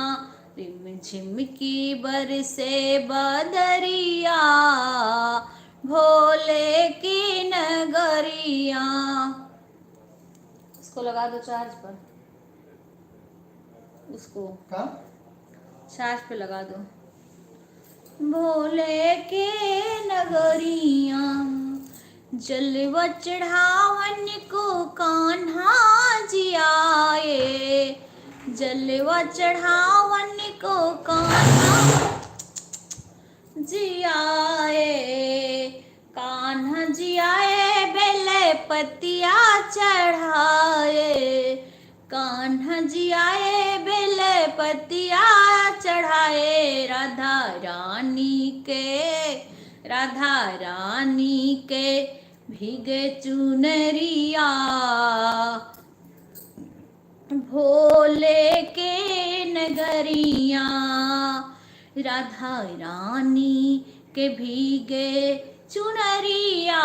Speaker 1: रिमझिम की बरसे बदरिया, भोले की नगरिया। इसको लगा दो चार्ज पर, इसको चार्ज पे लगा दो। भोले के नगरिया, जलवा चढ़ावन को कान्हा जी आए। जलवा चढ़ावन को कान्हा जी आए। कान्हा जी आए, बेले पतिया चढ़ाए, कान्हा जी आए बेल पतिया चढ़ाए, राधा रानी के भीगे चुनरिया, भोले के नगरिया, राधा रानी के भीगे चुनरिया,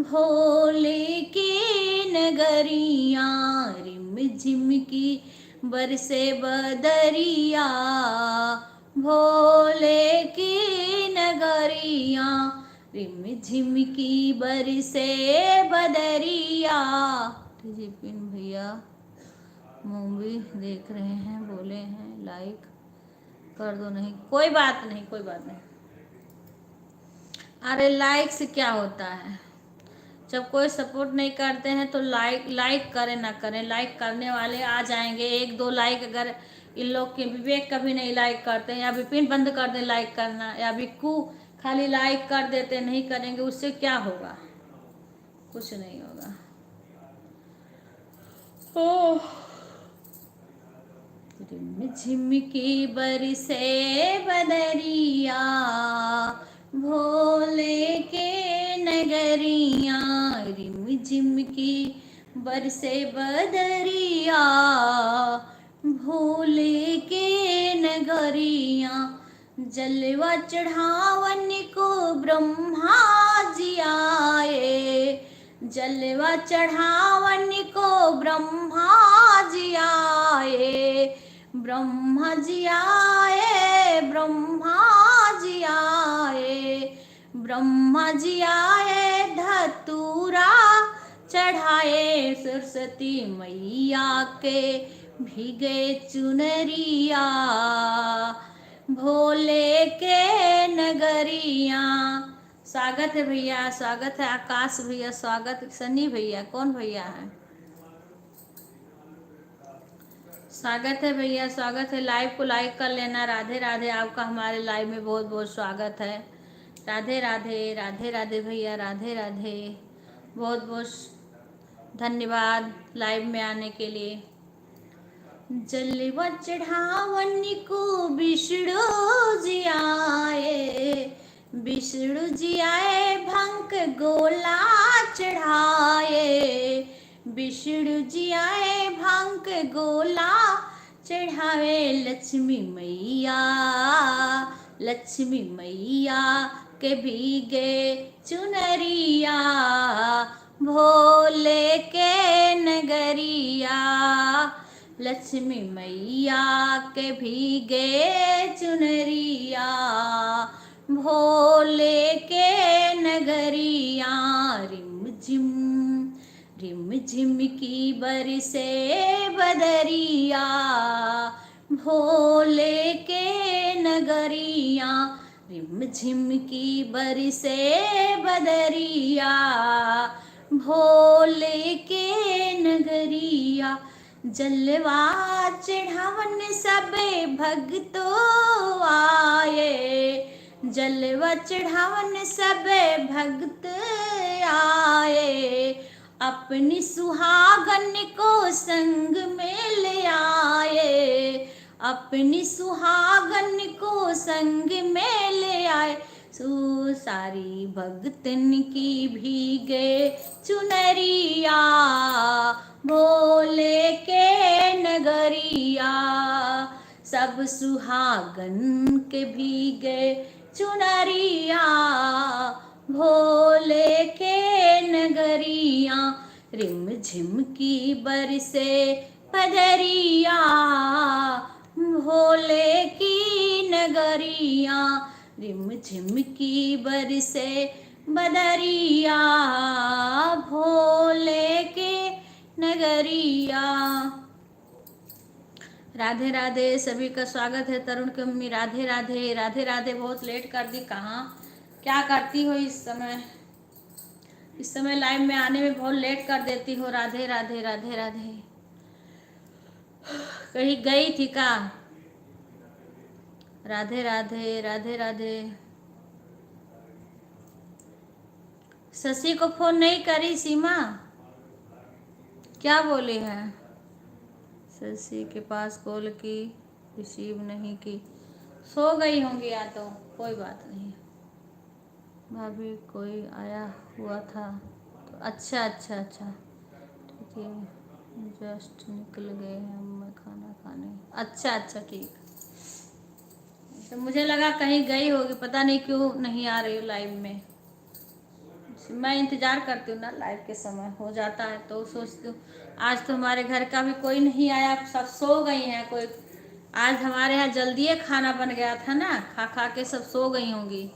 Speaker 1: भोले के नगरिया, रिम झिम की बरसे बदरिया, भोले की नगरिया, रिम झिम की बरसे बदरिया। विपिन भैया मूवी देख रहे हैं, बोले हैं लाइक कर दो। नहीं कोई बात नहीं, कोई बात नहीं। अरे लाइक से क्या होता है, जब कोई सपोर्ट नहीं करते हैं तो लाइक करें ना करें, लाइक करने वाले आ जाएंगे। 1-2 लाइक अगर इन लोग के विवेक कभी नहीं लाइक करते हैं, या विपिन बंद कर दे लाइक करना, या बिक्कू खाली लाइक कर देते नहीं करेंगे, उससे क्या होगा? कुछ नहीं होगा। ओह झिमकी बरसे बदरिया, भोले के नगरिया, रिम झिमकी बरसे बदरिया, भोले के नगरिया, जलवा चढ़ावन को ब्रह्मा जी आए, जलवा चढ़ावन को ब्रह्मा जी आए, ब्रह्मा जी आए, ब्रह्मा जी आए, ब्रह्मा जी आए, धतूरा चढ़ाए, सरस्वती मैया के भीगे चुनरिया, भोले के नगरिया। स्वागत है भैया, स्वागत है आकाश भैया, स्वागत सन्नी भैया, कौन भैया है? स्वागत है भैया, स्वागत है। लाइव को लाइक कर लेना। राधे राधे, आपका हमारे लाइव में बहुत बहुत स्वागत है। राधे राधे, राधे राधे भैया, राधे राधे, बहुत बहुत धन्यवाद लाइव में आने के लिए। जलवा चढ़ावन को विष्णु जी आए, विष्णु जी आए, भंक गोला चढ़ाए, विष्णु जी आए, भंक गोला चढ़ावे, लक्ष्मी मैया, लक्ष्मी मैया के भीगे चुनरिया, भोले के नगरिया, लक्ष्मी मैया के भीगे चुनरिया, भोले के नगरिया, रिम झिम की बरसे बदरिया, भोले के नगरिया, रिम झिम की बरसे बदरिया, भोले के नगरिया, जलवा चढ़ावन सबे भक्तों आए, जलवा चढ़ावन सबे भक्त आए, अपनी सुहागन को संग में ले आए, अपनी सुहागन को संग में ले आए, सारी भक्तन की भीगे चुनरिया, भोले के नगरिया, सब सुहागन के भीगे चुनरिया, भोले के नगरिया, रिम झिम की बरसे बदरिया, भोले की नगरिया, रिम झिम की बरसे बदरिया, भोले के नगरिया। राधे राधे, सभी का स्वागत है। तरुण की मम्मी राधे राधे, राधे राधे। बहुत लेट कर दी, कहाँ क्या करती हो इस समय? इस समय लाइव में आने में बहुत लेट कर देती हो। राधे राधे, राधे राधे। कहीं गई थी का? राधे राधे, राधे राधे। शशि को फोन नहीं करी सीमा? क्या बोली है? शशि के पास कॉल की, रिसीव नहीं की। सो गई होंगी या तो, कोई बात नहीं। भाभी कोई आया हुआ था तो अच्छा अच्छा अच्छा, ठीक है। जस्ट निकल गए हैं मैं खाना खाने। अच्छा अच्छा ठीक। तो मुझे लगा कहीं गई होगी, पता नहीं क्यों नहीं आ रही हो लाइव में। मैं इंतज़ार करती हूँ ना, लाइव के समय हो जाता है तो सोचती हूँ आज तो हमारे घर का भी कोई नहीं आया, सब सो गई हैं। कोई आज हमारे यहाँ जल्दी खाना बन गया था ना, खा खा के सब सो गई होंगी।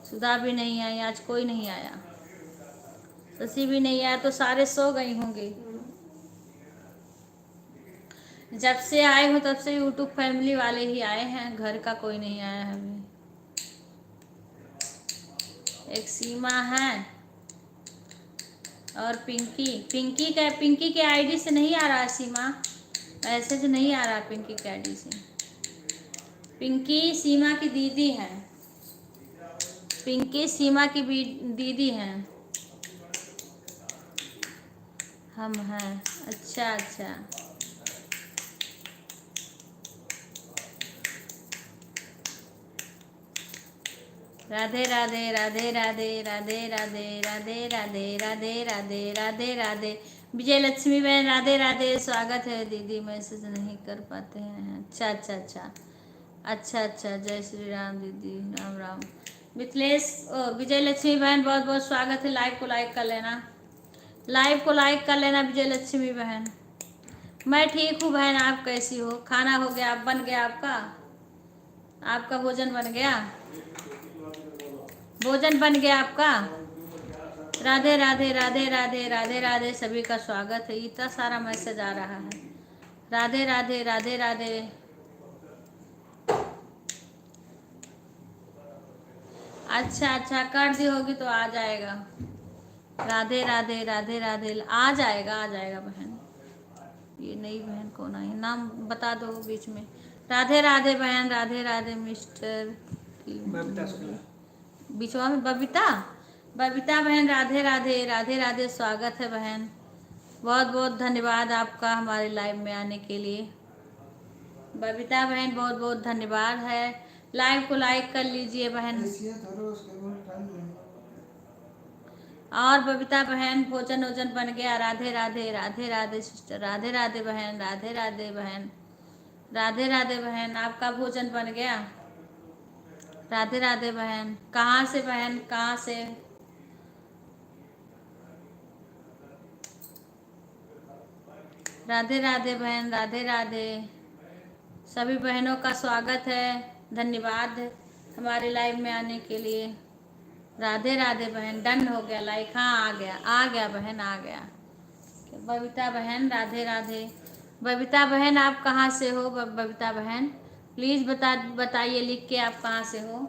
Speaker 1: सुधा भी नहीं आई आज, कोई नहीं आया, शशि भी नहीं आया, तो सारे सो गई होंगी। जब से आए हो तब से यूट्यूब फैमिली वाले ही आए हैं, घर का कोई नहीं आया है अभी। एक सीमा है और पिंकी के आईडी से नहीं आ रहा है सीमा, मैसेज नहीं आ रहा पिंकी के आईडी से। पिंकी सीमा की दीदी है, पिंकी सीमा की दीदी हैं। हम हैं, अच्छा अच्छा। राधे राधे राधे राधे राधे राधे राधे राधे राधे राधे राधे राधे। विजय लक्ष्मी बहन राधे राधे, स्वागत है दीदी। मैसेज नहीं कर पाते हैं, अच्छा अच्छा अच्छा अच्छा अच्छा। जय श्री राम दीदी, राम राम। मिथिलेश विजय लक्ष्मी बहन बहुत बहुत स्वागत है। लाइव को लाइक कर लेना, लाइव को लाइक कर लेना विजय लक्ष्मी बहन। मैं ठीक हूँ बहन, आप कैसी हो? खाना हो गया, बन गया आपका? आपका भोजन बन गया? भोजन बन गया आपका? राधे राधे राधे राधे राधे राधे, सभी का स्वागत है। इतना सारा मैसेज आ रहा है। राधे राधे राधे राधे। अच्छा अच्छा, कर दी होगी तो आ जाएगा। राधे राधे राधे राधे, आ जाएगा बहन। ये नई बहन कौन आई, नाम बता दो बीच में। राधे राधे बहन, राधे राधे मिस्टर बीचवा में बबीता, बबीता बहन राधे राधे राधे राधे, स्वागत है बहन। बहुत बहुत धन्यवाद आपका हमारे लाइव में आने के लिए। बबीता बहन बहुत बहुत धन्यवाद है। लाइव को लाइक कर लीजिए बहन। और बबीता बहन भोजन वोजन बन गया? राधे राधे राधे राधे सिस्टर, राधे राधे बहन, राधे राधे बहन, राधे राधे बहन। आपका भोजन बन गया? राधे राधे बहन। कहाँ से बहन, कहाँ से? राधे राधे बहन, राधे राधे। सभी बहनों का स्वागत है, धन्यवाद हमारे लाइव में आने के लिए। राधे राधे बहन, डन हो गया लाइक, हाँ आ गया बहन, आ गया। बबीता बहन राधे राधे। बबीता बहन आप कहाँ से हो? बबीता बहन प्लीज़ बताइए लिख के आप कहाँ से हो।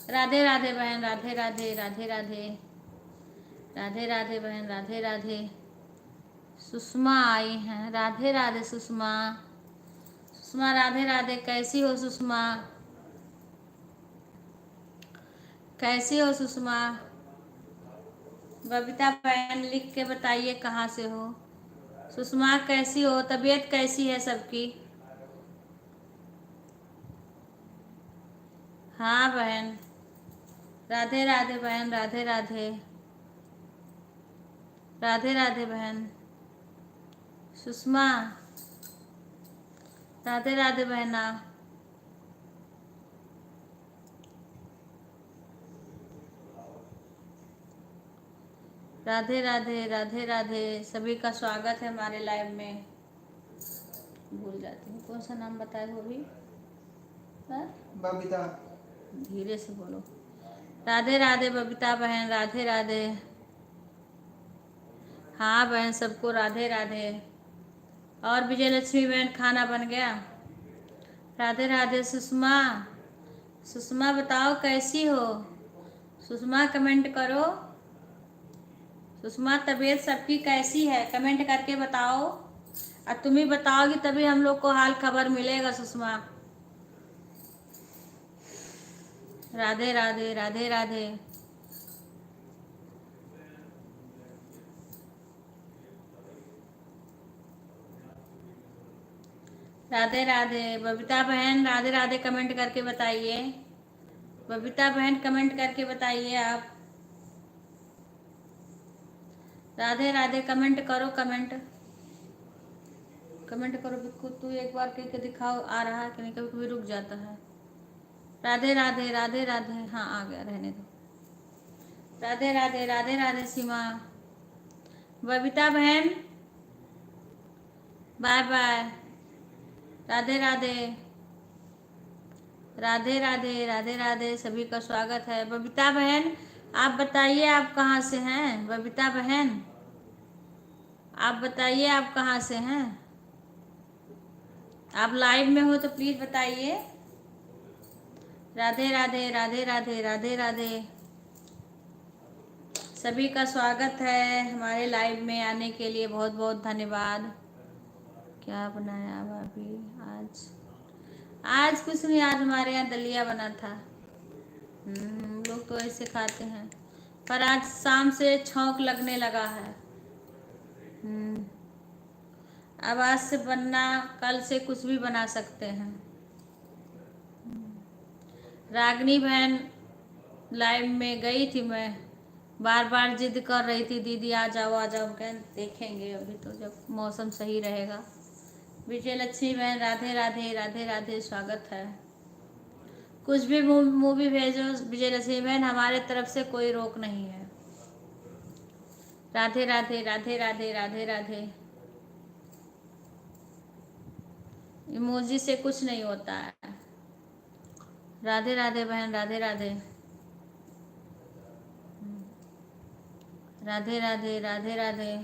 Speaker 1: राधे राधे बहन, राधे राधे राधे राधे राधे राधे बहन, राधे राधे। सुषमा आई हैं, राधे राधे सुषमा। सुषमा राधे राधे, कैसी हो सुषमा? कैसी हो सुषमा? बबीता बहन लिख के बताइए कहाँ से हो। सुषमा कैसी हो, तबीयत कैसी है सबकी? हाँ बहन, राधे राधे बहन, राधे राधे राधे राधे बहन। सुषमा राधे राधे बहना। राधे राधे राधे राधे, सभी का स्वागत है हमारे लाइव में। भूल जाती हूँ कौन सा नाम बताए हो अभी।
Speaker 2: बबीता,
Speaker 1: धीरे से बोलो। राधे राधे बबीता बहन, राधे राधे। हाँ बहन, सबको राधे राधे। और विजय लक्ष्मी बहन खाना बन गया? राधे राधे सुषमा। सुषमा बताओ कैसी हो? सुषमा कमेंट करो। सुषमा तबीयत सबकी कैसी है, कमेंट करके बताओ। और तुम ही बताओगी तभी हम लोग को हाल खबर मिलेगा सुषमा। राधे राधे राधे राधे। राधे राधे। बबीता बहन राधे राधे कमेंट करके बताइए। बबीता बहन कमेंट करके बताइए आप। राधे राधे कमेंट करो, कमेंट करो। बिल्कुल तू एक बार कह के दिखाओ आ रहा है कि नहीं, कभी कभी रुक जाता है। राधे राधे राधे राधे। हाँ आ गया, रहने दो। राधे राधे राधे राधे सीमा। बबीता बहन बाय बाय। राधे राधे राधे राधे राधे राधे। सभी का स्वागत है। बबीता बहन आप बताइए आप कहाँ से हैं। बबीता बहन आप बताइए आप कहाँ से हैं। आप लाइव में हो तो प्लीज बताइए। राधे राधे राधे राधे राधे राधे। सभी का स्वागत है हमारे लाइव में आने के लिए, बहुत बहुत धन्यवाद। क्या बनाया भाभी आज? आज कुछ नहीं, आज हमारे यहाँ दलिया बना था। हम लोग तो ऐसे खाते हैं, पर आज शाम से छौंक लगने लगा है। अब आज से बनना, कल से कुछ भी बना सकते हैं। रागनी बहन लाइव में गई थी, मैं बार बार जिद कर रही थी दीदी आ जाओ आ जाओ। कह देखेंगे अभी तो जब मौसम सही रहेगा। विजय लक्ष्मी बहन राधे राधे राधे राधे, स्वागत है। कुछ भी मूवी भेजो विजय लक्ष्मी बहन, हमारे तरफ से कोई रोक नहीं है। राधे राधे राधे राधे राधे राधे। इमोजी से कुछ नहीं होता है। राधे राधे बहन राधे राधे राधे राधे राधे राधे।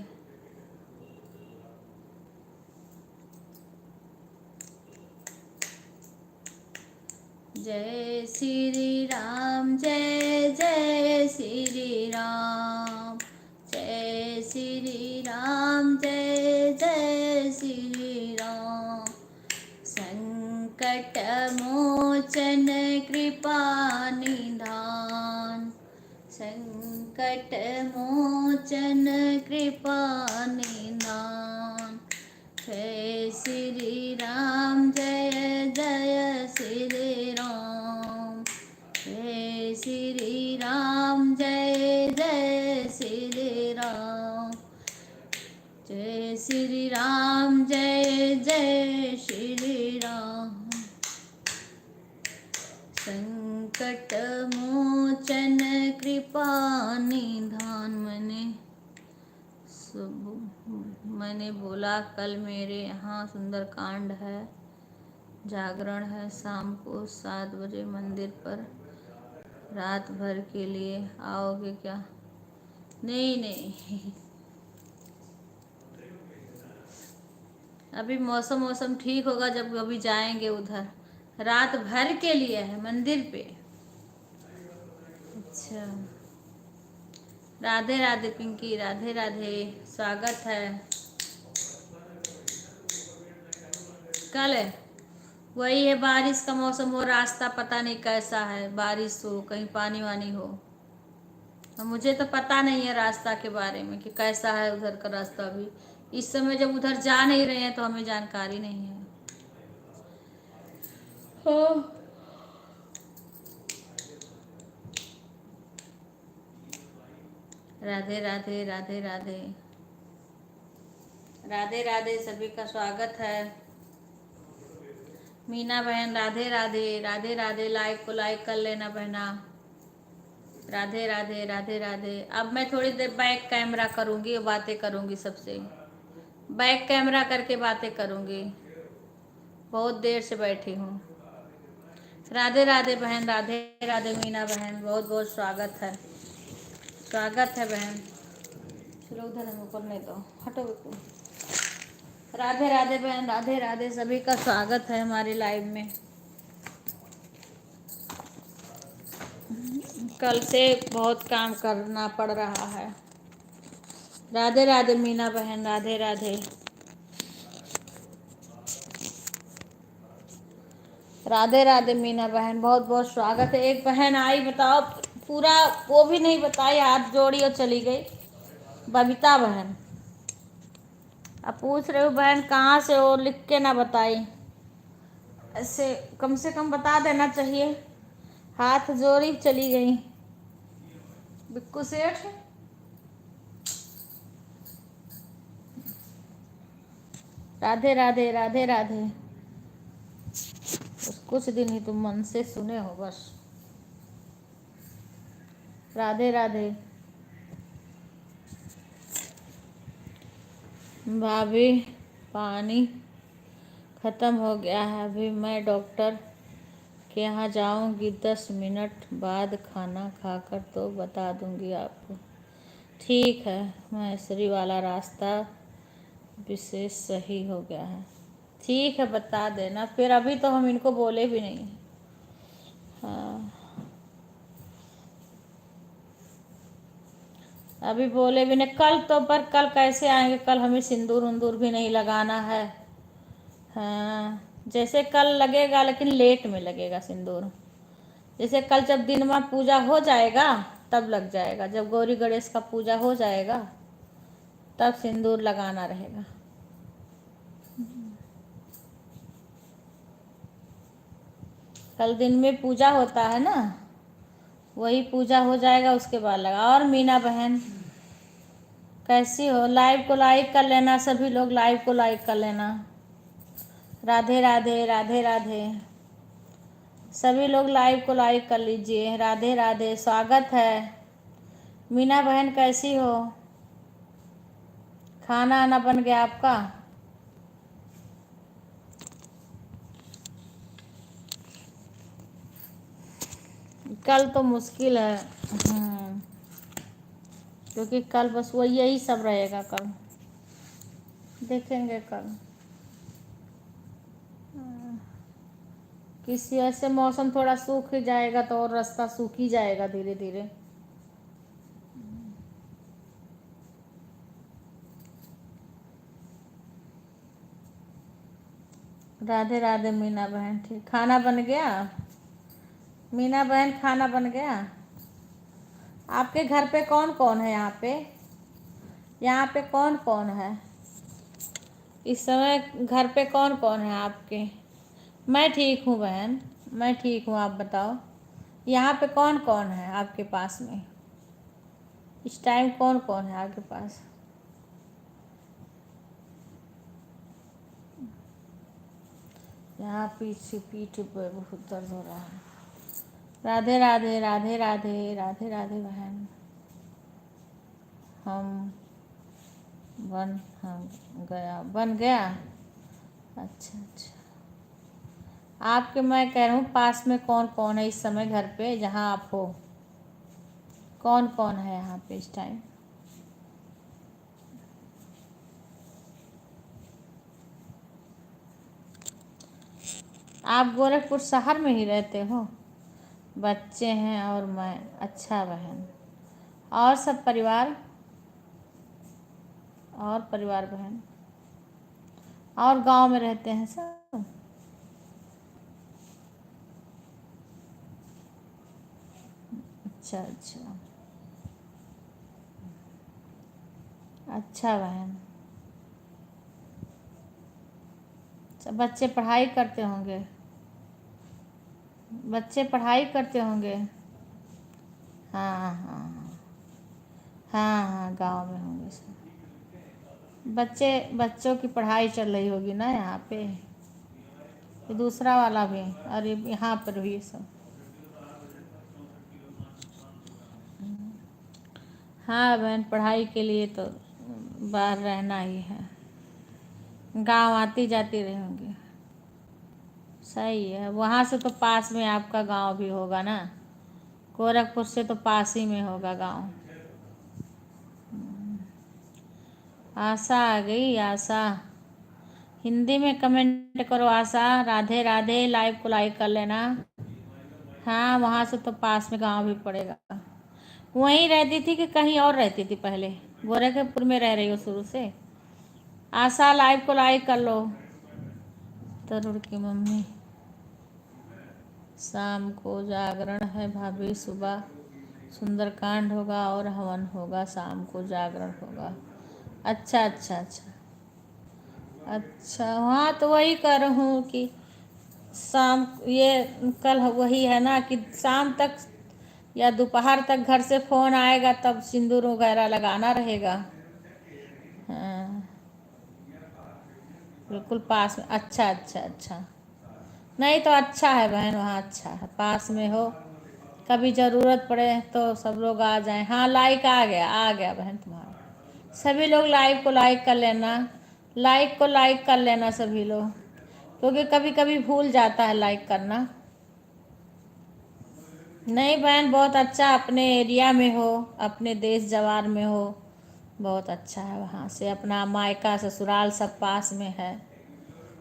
Speaker 1: जय श्री राम जय जय श्री राम। जय श्री राम जय जय श्री राम। संकट मोचन कृपा निधान। संकट मोचन कृपा निधान। जय श्री राम जय जय श्री राम। जय श्री राम जय जय श्री राम। जय श्री राम जय जय श्री राम। संकट मोचन कृपा निधान। मैंने बोला कल मेरे यहाँ सुंदरकांड है, जागरण है शाम को 7 बजे मंदिर पर। रात भर के लिए आओगे क्या? नहीं अभी मौसम ठीक होगा जब अभी जाएंगे उधर। रात भर के लिए है मंदिर पे। अच्छा राधे राधे पिंकी राधे राधे, स्वागत है। कल है वही है, बारिश का मौसम हो, रास्ता पता नहीं कैसा है, बारिश हो कहीं पानी वानी हो। तो मुझे तो पता नहीं है रास्ता के बारे में कि कैसा है उधर का रास्ता। अभी इस समय जब उधर जा नहीं रहे हैं तो हमें जानकारी नहीं है। हाँ। राधे राधे राधे राधे राधे राधे। सभी का स्वागत है। मीना बहन राधे राधे राधे राधे। लाइक को लाइक कर लेना बहना। राधे राधे राधे राधे। अब मैं थोड़ी देर बैक कैमरा करूंगी और बातें करूंगी सबसे। बैक कैमरा करके बातें करूंगी, बहुत देर से बैठी हूँ। राधे राधे बहन राधे राधे। मीना बहन बहुत बहुत स्वागत है, स्वागत है बहन। चलो उधर हम ऊपर नहीं तो हटो बिल्कुल। राधे राधे बहन राधे राधे। सभी का स्वागत है हमारे लाइव में। कल से बहुत काम करना पड़ रहा है। राधे राधे मीना बहन राधे राधे। राधे राधे मीना बहन बहुत बहुत स्वागत है। एक बहन आई, बताओ पूरा वो भी नहीं बताई, हाथ जोड़ी और चली गई। बबीता बहन अब पूछ रहे हो बहन कहाँ से हो, लिख के ना बताई। ऐसे कम से कम बता देना चाहिए। हाथ जोड़ी चली गई बिक्कू सेठ। राधे राधे राधे राधे। बस कुछ दिन ही तुम मन से सुने हो बस। राधे राधे। भाभी पानी ख़त्म हो गया है, अभी मैं डॉक्टर के यहाँ जाऊँगी, 10 मिनट बाद खाना खाकर तो बता दूँगी आपको। ठीक है, महेश्वरी वाला रास्ता विशेष सही हो गया है। ठीक है, बता देना फिर। अभी तो हम इनको बोले भी नहीं। हाँ, अभी बोले भी नहीं। कल तो पर कल कैसे आएंगे? कल हमें सिंदूर उंदूर भी नहीं लगाना है। हाँ, जैसे कल लगेगा लेकिन लेट में लगेगा सिंदूर। जैसे कल जब दिन में पूजा हो जाएगा तब लग जाएगा। जब गौरी गणेश का पूजा हो जाएगा तब सिंदूर लगाना रहेगा। कल दिन में पूजा होता है ना, वही पूजा हो जाएगा उसके बाद लगा। और मीना बहन कैसी हो? लाइव को लाइक कर लेना, सभी लोग लाइव को लाइक कर लेना। राधे राधे राधे राधे। सभी लोग लाइव को लाइक कर लीजिए। राधे राधे, स्वागत है। मीना बहन कैसी हो? खाना आना बन गया आपका? कल तो मुश्किल है। क्योंकि कल बस वो यही सब रहेगा। कल देखेंगे कल। किसी ऐसे मौसम थोड़ा सूख जाएगा तो और रास्ता सूख ही जाएगा धीरे धीरे। राधे राधे मीना बहन। ठीक, खाना बन गया? मीना बहन खाना बन गया? आपके घर पे कौन कौन है? यहाँ पे कौन कौन है इस समय? घर पे कौन कौन है आपके? मैं ठीक हूँ बहन, मैं ठीक हूँ। आप बताओ, यहाँ पे कौन कौन है आपके पास में? इस टाइम कौन कौन है आपके पास? यहाँ पीछे पीठ पे बहुत दर्द हो रहा है। राधे राधे राधे राधे राधे राधे बहन। हम बन गया। अच्छा अच्छा। आपके, मैं कह रहा हूँ पास में कौन कौन है इस समय घर पे जहाँ आप हो? कौन कौन है यहाँ पे इस टाइम? आप गोरखपुर शहर में ही रहते हो? बच्चे हैं और मैं। अच्छा बहन। और सब परिवार? और परिवार बहन? और गांव में रहते हैं सब? अच्छा अच्छा। अच्छा बहन। सब बच्चे पढ़ाई करते होंगे? बच्चे पढ़ाई करते होंगे? हाँ हाँ हाँ। हाँ हाँ, गांव में होंगे सब। बच्चों की पढ़ाई चल रही होगी ना यहाँ पे? ये दूसरा वाला भी? अरे यहाँ पर भी सब? हाँ बहन, पढ़ाई के लिए तो बाहर रहना ही है। गांव आती जाती रहेंगी। सही है, वहाँ से तो पास में आपका गांव भी होगा ना? गोरखपुर से तो पास ही में होगा गांव। आशा आ गई। आशा हिंदी में कमेंट करो। आशा राधे राधे। लाइव को लाइक कर लेना। हाँ, वहाँ से तो पास में गांव भी पड़ेगा। वहीं रहती थी कि कहीं और रहती थी पहले? गोरखपुर में रह रही हो शुरू से? आशा लाइव को लाइक कर लो। तरुण की मम्मी, शाम को जागरण है भाभी, सुबह सुंदरकांड होगा और हवन होगा, शाम को जागरण होगा। अच्छा अच्छा अच्छा। अच्छा हाँ, तो वही कर रहा हूँ कि शाम ये कल वही है ना कि शाम तक या दोपहर तक घर से फ़ोन आएगा तब सिंदूर वगैरह लगाना रहेगा। हाँ, बिल्कुल पास में। अच्छा अच्छा अच्छा। नहीं तो अच्छा है बहन, वहाँ अच्छा है, पास में हो, कभी ज़रूरत पड़े तो सब लोग आ जाएं। हाँ लाइक आ गया बहन तुम्हारा। सभी लोग लाइव को लाइक कर लेना, लाइक को लाइक कर लेना सभी लोग, क्योंकि कभी कभी भूल जाता है लाइक करना। नहीं बहन बहुत अच्छा, अपने एरिया में हो, अपने देश जवार में हो, बहुत अच्छा है। वहाँ से अपना मायका ससुराल सब पास में है।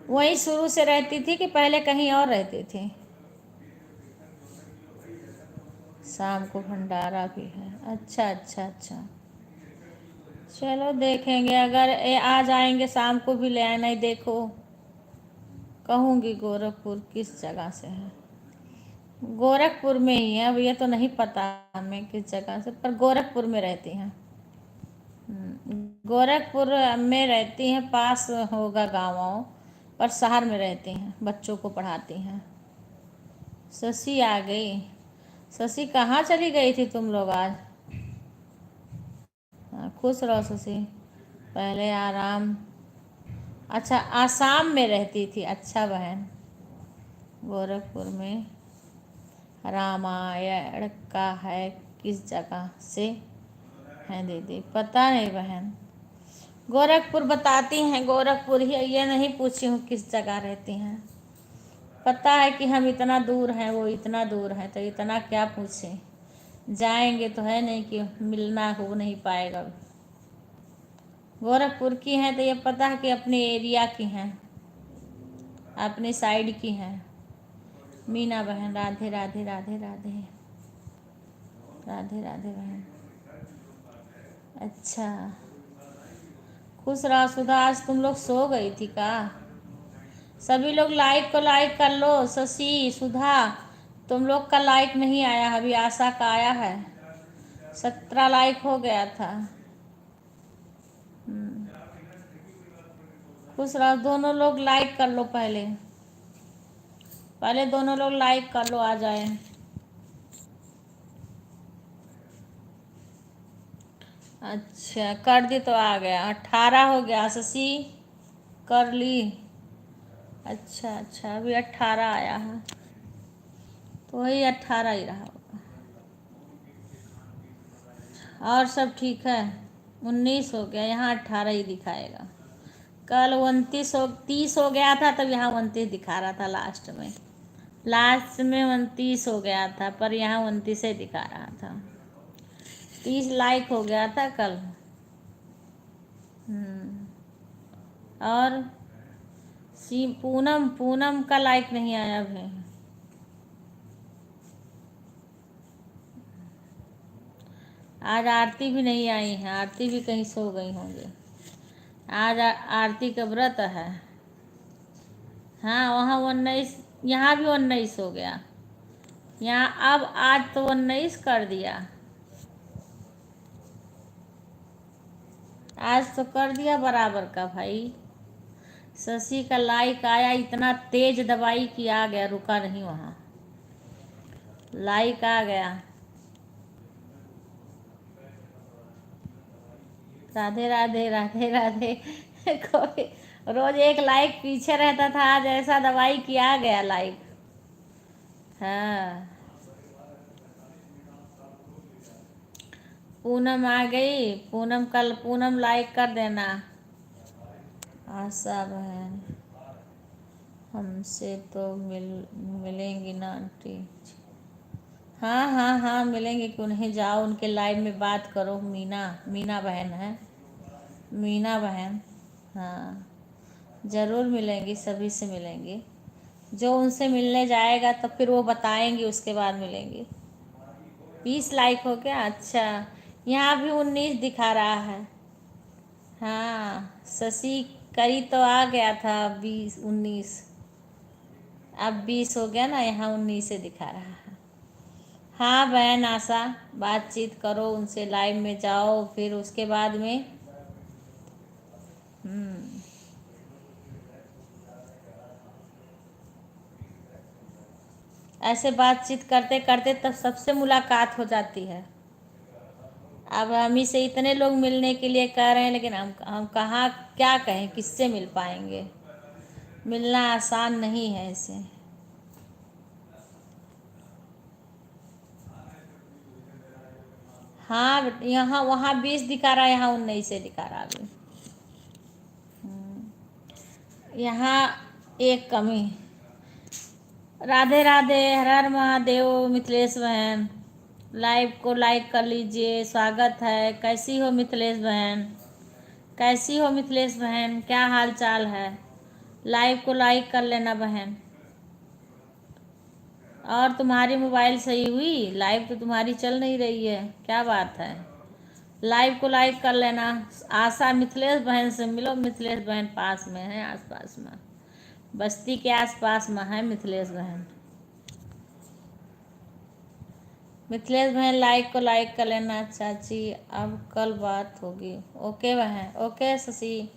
Speaker 1: वहीं शुरू से रहती थी कि पहले कहीं और रहती थी? शाम को भंडारा भी है। अच्छा अच्छा अच्छा। चलो देखेंगे, अगर ये आ जाएंगे शाम को भी ले आना ही। देखो कहूँगी गोरखपुर किस जगह से है। गोरखपुर में ही है, अब ये तो नहीं पता हमें किस जगह से, पर गोरखपुर में रहती हैं। गोरखपुर में रहती हैं, पास होगा गाँव वाँव, पर शहर में रहती हैं, बच्चों को पढ़ाती हैं। शशि आ गई। शशि कहाँ चली गई थी तुम लोग आज? हाँ, खुश रहो शशि, पहले आराम। अच्छा आसाम में रहती थी, अच्छा बहन। गोरखपुर में रामायण का है, किस जगह से है दीदी? पता नहीं बहन, गोरखपुर बताती हैं, गोरखपुर ही, ये नहीं पूछी हूँ किस जगह रहती हैं। पता है कि हम इतना दूर हैं, वो इतना दूर है, तो इतना क्या पूछें, जाएंगे तो है नहीं कि मिलना हो नहीं पाएगा। गोरखपुर की हैं तो ये पता है कि अपने एरिया की हैं, अपने साइड की हैं। मीना बहन राधे राधे राधे राधे राधे राधे बहन। अच्छा खुश रहो सुधा, आज तुम लोग सो गई थी का? सभी लोग लाइक को लाइक कर लो। शशि सुधा तुम लोग का लाइक नहीं आया, अभी आशा का आया है, 17 लाइक हो गया था। खुश रहो, दोनों लोग लाइक कर लो, पहले पहले दोनों लोग लाइक कर लो, आ जाए। अच्छा कर दी तो आ गया, 18 हो गया। शशि कर ली? अच्छा अच्छा, अभी 18 आया है, तो वही 18 ही रहा होगा। और सब ठीक है? 19 हो गया, यहाँ 18 ही दिखाएगा। कल 30 हो गया था, तब यहाँ 29 दिखा रहा था। लास्ट में 29 हो गया था, पर यहाँ 29 ही दिखा रहा था। 30 लाइक हो गया था कल। और सी पूनम पूनम का लाइक नहीं आया अभी। आज आरती भी नहीं आई है, आरती भी कहीं सो गई होंगी। आज आरती का व्रत है। हाँ वहाँ 19, यहाँ भी 19 हो गया। यहाँ अब आज तो 19 कर दिया, आज तो कर दिया बराबर का भाई। शशि का लाइक आया, इतना तेज दबाई कि आ गया, रुका नहीं वहाँ, लाइक आ गया। राधे राधे राधे राधे कोई रोज एक लाइक पीछे रहता था, आज ऐसा दवाई कि आ गया लाइक। हाँ पूनम आ गई, पूनम कल पूनम लाइक कर देना। आशा बहन हमसे तो मिलेंगी ना आंटी? हाँ हाँ हाँ मिलेंगे, क्यों नहीं, जाओ उनके लाइव में बात करो। मीना बहन है, मीना बहन। हाँ ज़रूर मिलेंगी, सभी से मिलेंगी। जो उनसे मिलने जाएगा तो फिर वो बताएंगी, उसके बाद मिलेंगे। 20 लाइक हो गया, अच्छा यहाँ भी 19 दिखा रहा है। हाँ शशि करी तो आ गया था 20 19, अब 20 हो गया ना, यहाँ 19 से दिखा रहा है। हाँ बहन आशा, बातचीत करो उनसे, लाइव में जाओ, फिर उसके बाद में ऐसे बातचीत करते करते तब सबसे मुलाकात हो जाती है। अब हम ही से इतने लोग मिलने के लिए कह रहे हैं, लेकिन हम कहाँ क्या कहें, किससे मिल पाएंगे। मिलना आसान नहीं है इसे। हाँ, यहाँ वहाँ 20 दिखा रहा है, यहाँ 19 से दिखा रहा अभी। यहाँ एक कमी। राधे राधे, हर हर महादेव। मिथिलेश बहन, लाइव को लाइक कर लीजिए, स्वागत है। कैसी हो मिथिलेश बहन? कैसी हो मिथिलेश बहन? क्या हाल चाल है? लाइव को लाइक कर लेना बहन। और तुम्हारी मोबाइल सही हुई? लाइव तो तुम्हारी चल नहीं रही है, क्या बात है? लाइव को लाइक कर लेना। आशा मिथिलेश बहन से मिलो। मिथिलेश बहन पास में है, आसपास में, बस्ती के आसपास में है मिथिलेश बहन। मिथिलेश बहन लाइक को लाइक कर लेना चाची। अब कल बात होगी। ओके बहन, ओके शशि।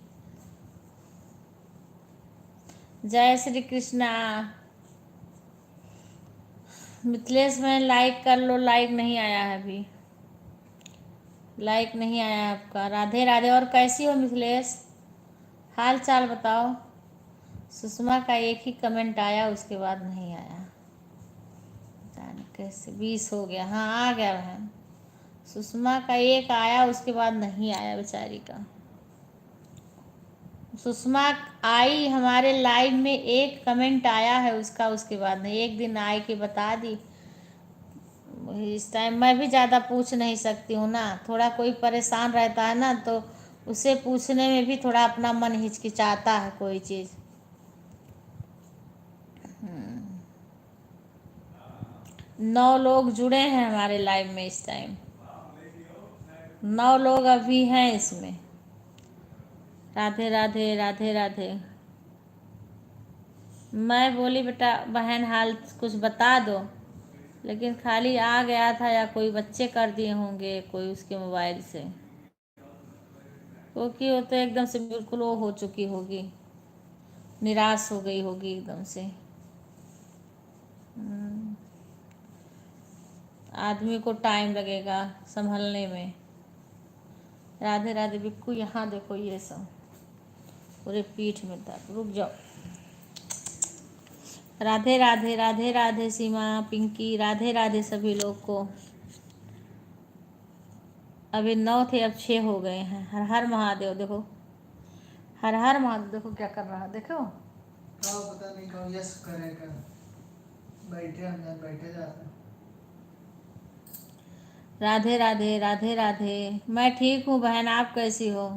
Speaker 1: जय श्री कृष्णा। मिथिलेश बहन लाइक कर लो। लाइक नहीं आया है अभी, लाइक नहीं आया है आपका। राधे राधे। और कैसी हो मिथिलेश? हाल चाल बताओ। सुषमा का एक ही कमेंट आया, उसके बाद नहीं आया। जाने कैसे 20 हो गया। हाँ आ गया बहन। सुषमा का एक आया, उसके बाद नहीं आया बेचारी का। सुषमा आई हमारे लाइव में, एक कमेंट आया है उसका, उसके बाद नहीं। एक दिन आई के बता दी। इस टाइम मैं भी ज़्यादा पूछ नहीं सकती हूँ ना, थोड़ा कोई परेशान रहता है ना, तो उसे पूछने में भी थोड़ा अपना मन हिचकिचाता है कोई चीज़। 9 लोग जुड़े हैं हमारे लाइव में इस टाइम। 9 लोग अभी हैं इसमें। राधे राधे, राधे राधे। मैं बोली बेटा बहन हाल कुछ बता दो, लेकिन खाली आ गया था, या कोई बच्चे कर दिए होंगे कोई उसके मोबाइल से, क्योंकि वो तो एकदम से बिल्कुल वो हो चुकी होगी, निराश हो गई होगी एकदम से। आदमी को टाइम लगेगा संभलने में। राधे राधे बिक्कू। यहाँ देखो ये सब पूरे पीठ में दर्द। रुक जाओ। राधे राधे, राधे राधे सीमा, पिंकी। राधे राधे सभी लोग को। अभी 9 थे, अब 6 हो गए हैं। हर हर महादेव। देखो हर हर महादेव, देखो क्या कर रहा है, देखो।
Speaker 2: पता नहीं कौन यस करेगा। बैठे अंदर बैठे जाते।
Speaker 1: राधे राधे, राधे राधे। मैं ठीक हूँ बहन, आप कैसी हो?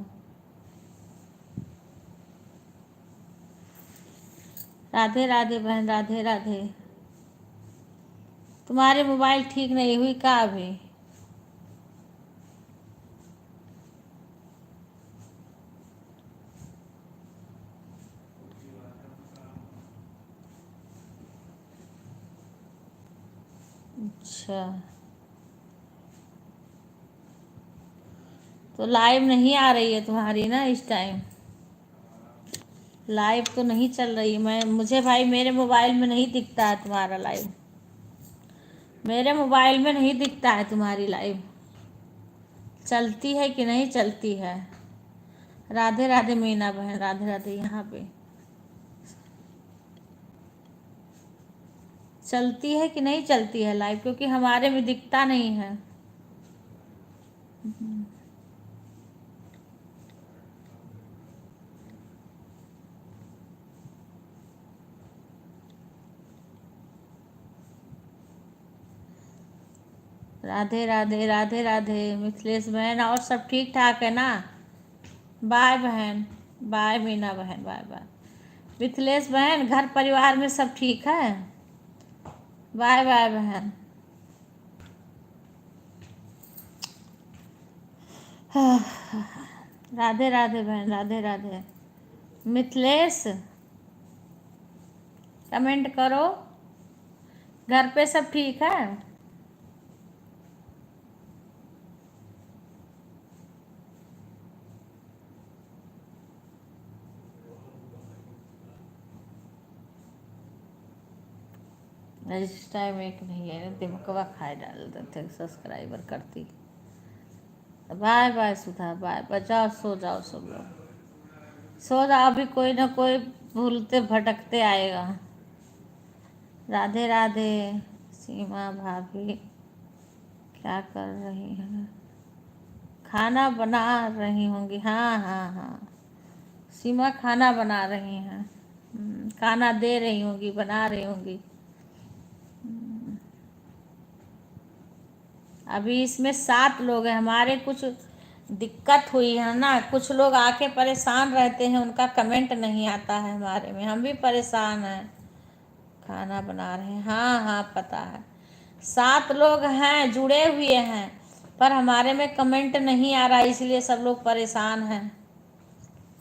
Speaker 1: राधे राधे बहन, राधे राधे। तुम्हारी मोबाइल ठीक नहीं हुई का अभी? अच्छा, तो लाइव नहीं आ रही है तुम्हारी ना इस टाइम? लाइव तो नहीं चल रही। मुझे भाई मेरे मोबाइल में नहीं दिखता है तुम्हारा लाइव। मेरे मोबाइल में नहीं दिखता है तुम्हारी लाइव। चलती है कि नहीं चलती है? राधे राधे मीना बहन, राधे राधे। यहाँ पे चलती है कि नहीं चलती है लाइव, क्योंकि हमारे में दिखता नहीं है। राधे राधे, राधे राधे मिथिलेश बहन। और सब ठीक ठाक है ना? बाय बहन, बाय मीना बहन, बाय बाय। मिथिलेश बहन घर परिवार में सब ठीक है? बाय बाय बहन। राधे राधे बहन, राधे राधे। मिथिलेश कमेंट करो, घर पे सब ठीक है? इस टाइम एक नहीं है, दिमकवा खाए डाल देते सब्सक्राइबर करती। बाय बाय सुधा, बाय बाय, जाओ सो जाओ सब लोग, सो जाओ, अभी कोई ना कोई भूलते भटकते आएगा। राधे राधे। सीमा भाभी क्या कर रही हैं? खाना बना रही होंगी, हाँ हाँ हाँ, सीमा खाना बना रही हैं। खाना दे रही होंगी, बना रही होंगी। अभी इसमें 7 लोग हैं, हमारे कुछ दिक्कत हुई है ना, कुछ लोग आके परेशान रहते हैं, उनका कमेंट नहीं आता है हमारे में, हम भी परेशान हैं। खाना बना रहे हैं, हाँ हाँ पता है। 7 लोग हैं जुड़े हुए हैं, पर हमारे में कमेंट नहीं आ रहा, इसलिए सब लोग परेशान हैं।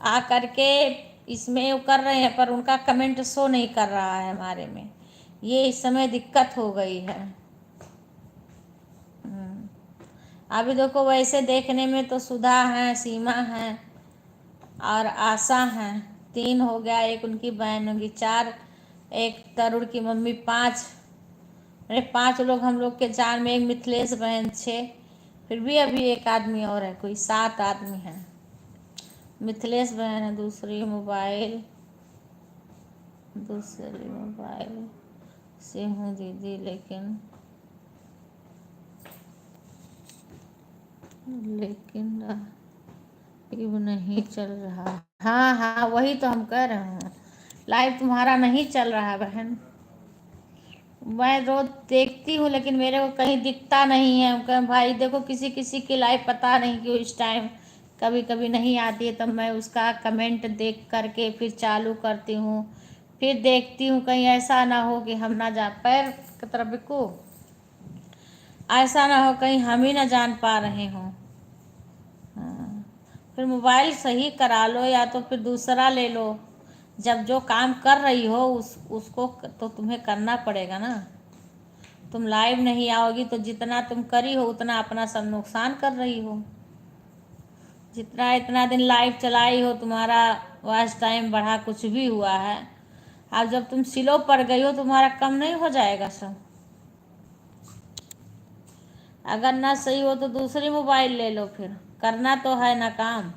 Speaker 1: आ करके इसमें वो कर रहे हैं, पर उनका कमेंट शो नहीं कर रहा है हमारे में, ये इस समय दिक्कत हो गई है। अभी देखो, वैसे देखने में तो सुधा है, सीमा है और आशा हैं, 3 हो गया, एक उनकी बहन होगी 4, एक तरुण की मम्मी 5, अरे 5 लोग हम लोग के जान में, एक मिथिलेश बहन 6, फिर भी अभी एक आदमी और है, कोई 7 आदमी हैं। मिथिलेश बहन है, दूसरी मोबाइल से हूँ दीदी, लेकिन लाइव नहीं चल रहा। हाँ हाँ, वही तो हम कह रहे हैं, लाइव तुम्हारा नहीं चल रहा बहन। मैं रोज देखती हूँ, लेकिन मेरे को कहीं दिखता नहीं है। भाई देखो, किसी किसी की लाइव पता नहीं क्यों इस टाइम कभी कभी नहीं आती है, तब मैं उसका कमेंट देख करके फिर चालू करती हूँ, फिर देखती हूँ कहीं ऐसा ना हो कि हम ना जा, पैर की तरफ बिकू, ऐसा ना हो कहीं हम ही ना जान पा रहे हों। हाँ, फिर मोबाइल सही करा लो या तो फिर दूसरा ले लो। जब जो काम कर रही हो उसको तो तुम्हें करना पड़ेगा ना। तुम लाइव नहीं आओगी तो जितना तुम करी हो उतना अपना सब नुकसान कर रही हो। जितना इतना दिन लाइव चलाई हो, तुम्हारा वॉच टाइम बढ़ा, कुछ भी हुआ है, अब जब तुम स्लो पड़ गई हो, तुम्हारा कम नहीं हो जाएगा सब। अगर ना सही हो तो दूसरी मोबाइल ले लो, फिर करना तो है ना काम,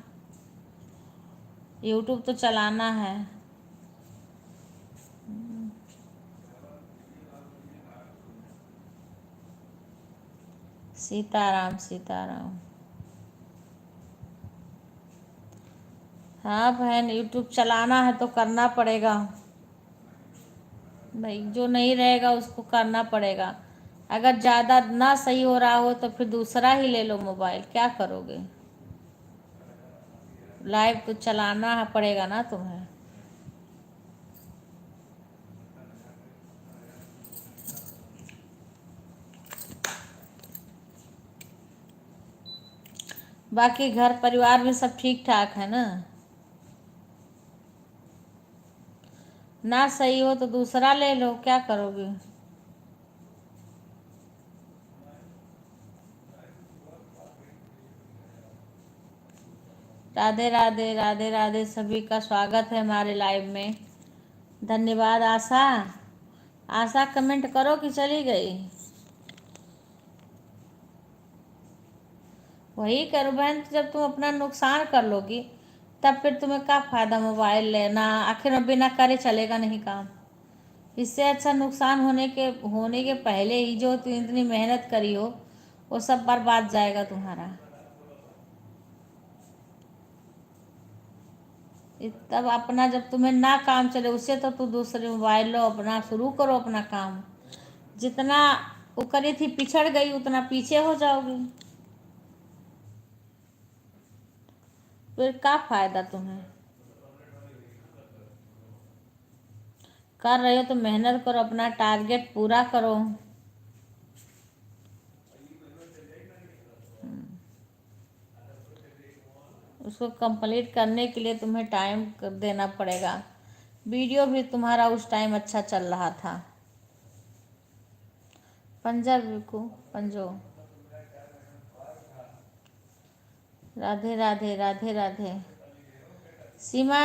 Speaker 1: यूट्यूब तो चलाना है। सीताराम सीताराम। हाँ बहन, यूट्यूब चलाना है तो करना पड़ेगा भाई, जो नहीं रहेगा उसको करना पड़ेगा। अगर ज़्यादा ना सही हो रहा हो तो फिर दूसरा ही ले लो मोबाइल, क्या करोगे, लाइव तो चलाना पड़ेगा ना तुम्हें। बाकी घर परिवार में सब ठीक ठाक है ना? ना सही हो तो दूसरा ले लो, क्या करोगे। राधे राधे राधे राधे, सभी का स्वागत है हमारे लाइव में। धन्यवाद। आशा, आशा कमेंट करो कि चली गई। वही करो बहन, जब तुम अपना नुकसान कर लोगी तब फिर तुम्हें क्या फ़ायदा मोबाइल लेना, आखिर में बिना करे चलेगा नहीं काम। इससे अच्छा नुकसान होने के पहले ही जो तुम इतनी मेहनत करी हो वो सब बर्बाद जाएगा तुम्हारा। तब अपना जब तुम्हें ना काम चले उससे तो तुम दूसरे मोबाइल लो, अपना शुरू करो अपना काम। जितना वो करी थी पिछड़ गई उतना पीछे हो जाओगी, फिर क्या फ़ायदा तुम्हें। कर रहे हो तो मेहनत करो, अपना टारगेट पूरा करो। उसको कंप्लीट करने के लिए तुम्हें टाइम देना पड़ेगा। वीडियो भी तुम्हारा उस टाइम अच्छा चल रहा था। पंजाब को पंजो। राधे राधे राधे राधे। सीमा,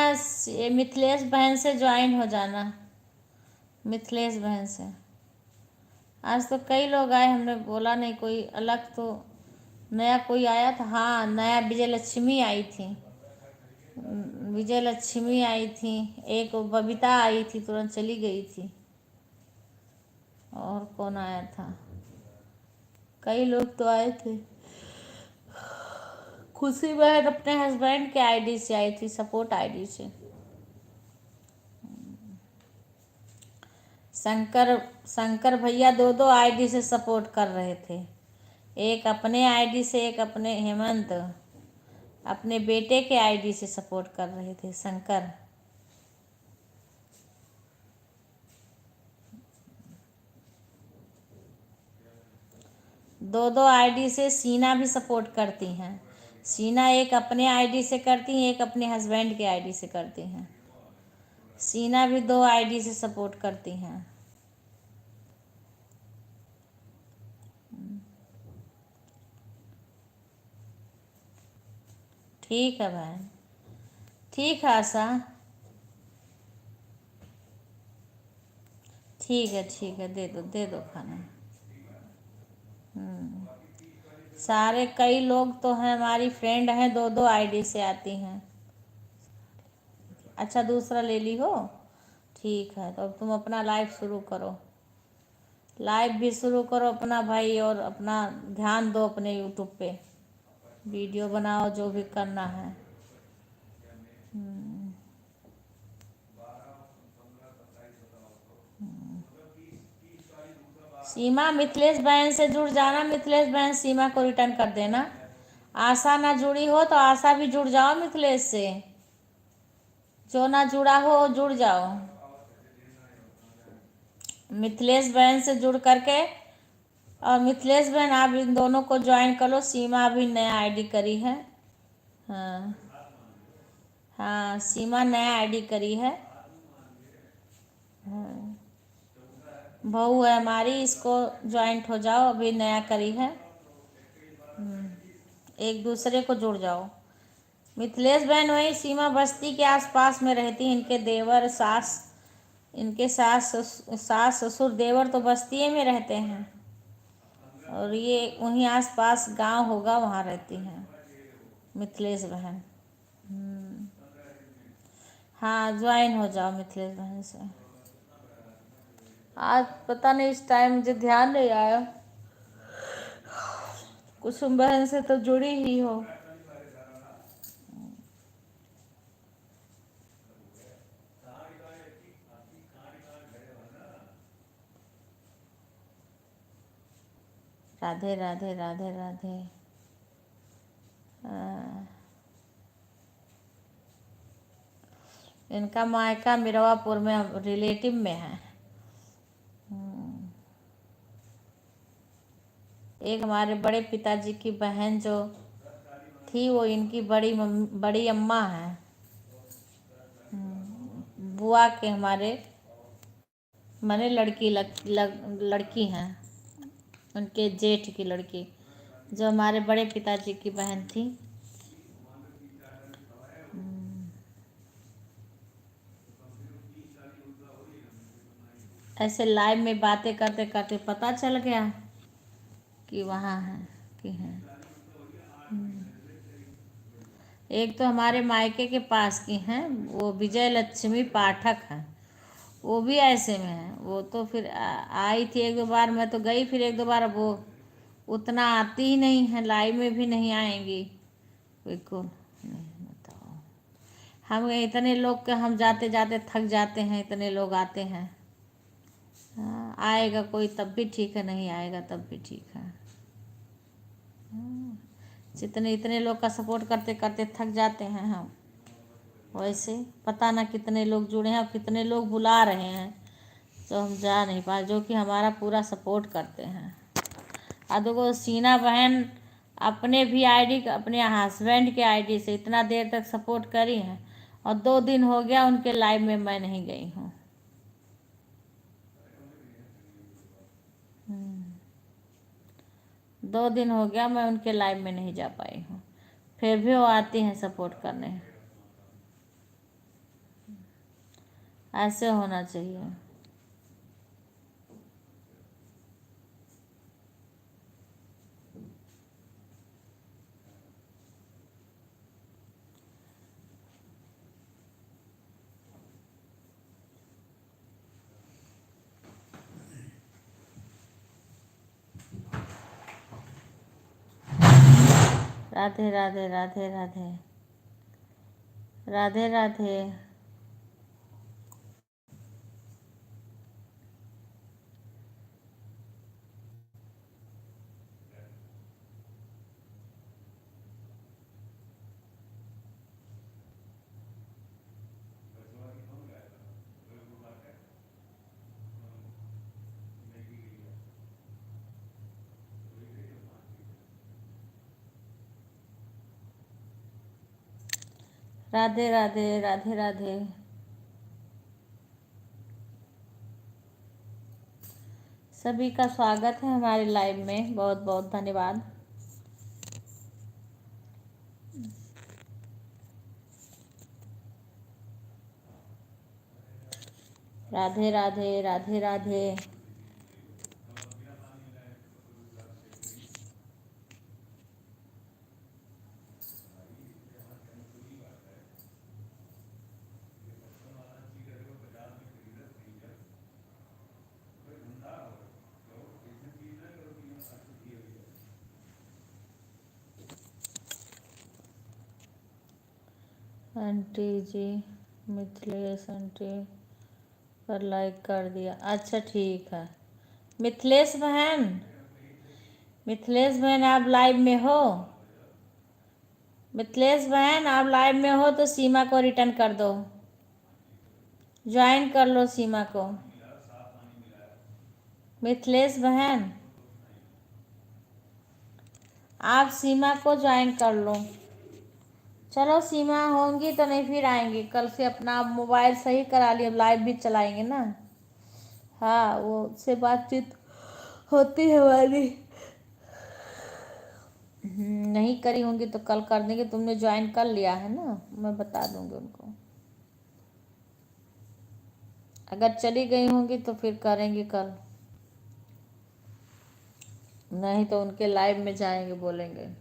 Speaker 1: मिथिलेश बहन से ज्वाइन हो जाना, मिथिलेश बहन से। आज तो कई लोग आए, हमने बोला नहीं कोई अलग तो नया कोई आया था। हाँ, नया विजय लक्ष्मी आई थी, विजय लक्ष्मी आई थी, एक बबीता आई थी, तुरंत चली गई थी। और कौन आया था? कई लोग तो आए थे। खुशी बहन अपने हस्बैंड के आईडी से आई थी, सपोर्ट आईडी से। शंकर शंकर भैया दो दो आईडी से सपोर्ट कर रहे थे, एक अपने आईडी से, एक अपने हेमंत अपने बेटे के आईडी से सपोर्ट कर रहे थे। शंकर दो दो आईडी से। सीना भी सपोर्ट करती हैं। सीना एक अपने आईडी से करती हैं, एक अपने हस्बैंड के आईडी से करती हैं। सीना भी दो आईडी से सपोर्ट करती हैं। ठीक है बहन, ठीक है आशा, ठीक है, दे दो खाना। सारे कई लोग तो हैं, हमारी फ्रेंड हैं, दो दो आईडी से आती हैं। अच्छा, दूसरा ले ली हो? ठीक है, तो अब तुम अपना लाइव शुरू करो, लाइव भी शुरू करो अपना भाई, और अपना ध्यान दो अपने यूट्यूब पे, वीडियो बनाओ, जो भी करना है। सीमा मिथिलेश बहन से जुड़ जाना, मिथिलेश बहन सीमा को रिटर्न कर देना। आशा ना जुड़ी हो तो आशा भी जुड़ जाओ मिथिलेश से, जो ना जुड़ा हो जुड़ जाओ। मिथिलेश बहन से जुड़ करके, और मिथिलेश बहन आप इन दोनों को ज्वाइन कर लो। सीमा अभी नया आईडी करी है। हाँ हाँ, सीमा नया आईडी करी है। बहू है हमारी, इसको ज्वाइंट हो जाओ, अभी नया करी है। एक दूसरे को जुड़ जाओ। मिथिलेश बहन वही सीमा बस्ती के आसपास में रहती हैं। इनके देवर सास, इनके सास ससुर देवर तो बस्ती में रहते हैं, और ये वहीं आसपास गांव होगा, वहाँ रहती हैं मिथिलेश बहन। हाँ, ज्वाइन हो जाओ मिथिलेश बहन से। आज पता नहीं इस टाइम मुझे ध्यान नहीं आया, कुसुम बहन से तो जुड़ी ही हो। राधे राधे राधे राधे। इनका मायका मिर्वापुर में, रिलेटिव में है। एक हमारे बड़े पिताजी की बहन जो थी, वो इनकी बड़ी अम्मा है। बुआ के हमारे माने लड़की हैं, उनके जेठ की लड़की, जो हमारे बड़े पिताजी की बहन थी। ऐसे लाइव में बातें करते करते पता चल गया कि वहाँ है, कि हैं। एक तो हमारे मायके के पास की हैं, वो विजय लक्ष्मी पाठक हैं, वो भी ऐसे में है। वो तो फिर आई थी एक दो बार, मैं तो गई फिर एक दो बार। अब वो उतना आती ही नहीं है, लाइव में भी नहीं आएंगी बिल्कुल नहीं। बताओ, हम इतने लोग के हम जाते जाते थक जाते हैं, इतने लोग आते हैं। हाँ, आएगा कोई तब भी ठीक है, नहीं आएगा तब भी ठीक है। जितने इतने लोग का सपोर्ट करते करते थक जाते हैं हम। वैसे पता ना कितने लोग जुड़े हैं और कितने लोग बुला रहे हैं, तो हम जा नहीं पाए, जो कि हमारा पूरा सपोर्ट करते हैं। और देखो, सीना बहन अपने भी आईडी, अपने हस्बैंड के आईडी से इतना देर तक सपोर्ट करी हैं, और 2 दिन हो गया उनके लाइव में मैं नहीं गई हूँ। 2 दिन हो गया मैं उनके लाइव में नहीं जा पाई हूँ, फिर भी वो आती हैं सपोर्ट करने। ऐसे होना चाहिए। राधे राधे राधे राधे राधे राधे। राधे राधे राधे राधे। सभी का स्वागत है हमारे लाइव में, बहुत बहुत धन्यवाद। राधे राधे राधे राधे। आंटी जी, मिथिलेश आंटी पर लाइक कर दिया, अच्छा ठीक है। मिथिलेश बहन, मिथिलेश बहन आप लाइव में हो? मिथिलेश बहन आप लाइव में हो तो सीमा को रिटर्न कर दो, ज्वाइन कर लो सीमा को। मिथिलेश बहन आप सीमा को ज्वाइन कर लो। चलो सीमा होंगी तो नहीं फिर आएंगे, कल से अपना मोबाइल सही करा लिया, लाइव भी चलाएंगे ना। हाँ वो से बातचीत होती है हमारी। नहीं करी होंगी तो कल कर देंगे, तुमने ज्वाइन कर लिया है ना, मैं बता दूंगी उनको। अगर चली गई होंगी तो फिर करेंगे कल, नहीं तो उनके लाइव में जाएंगे, बोलेंगे।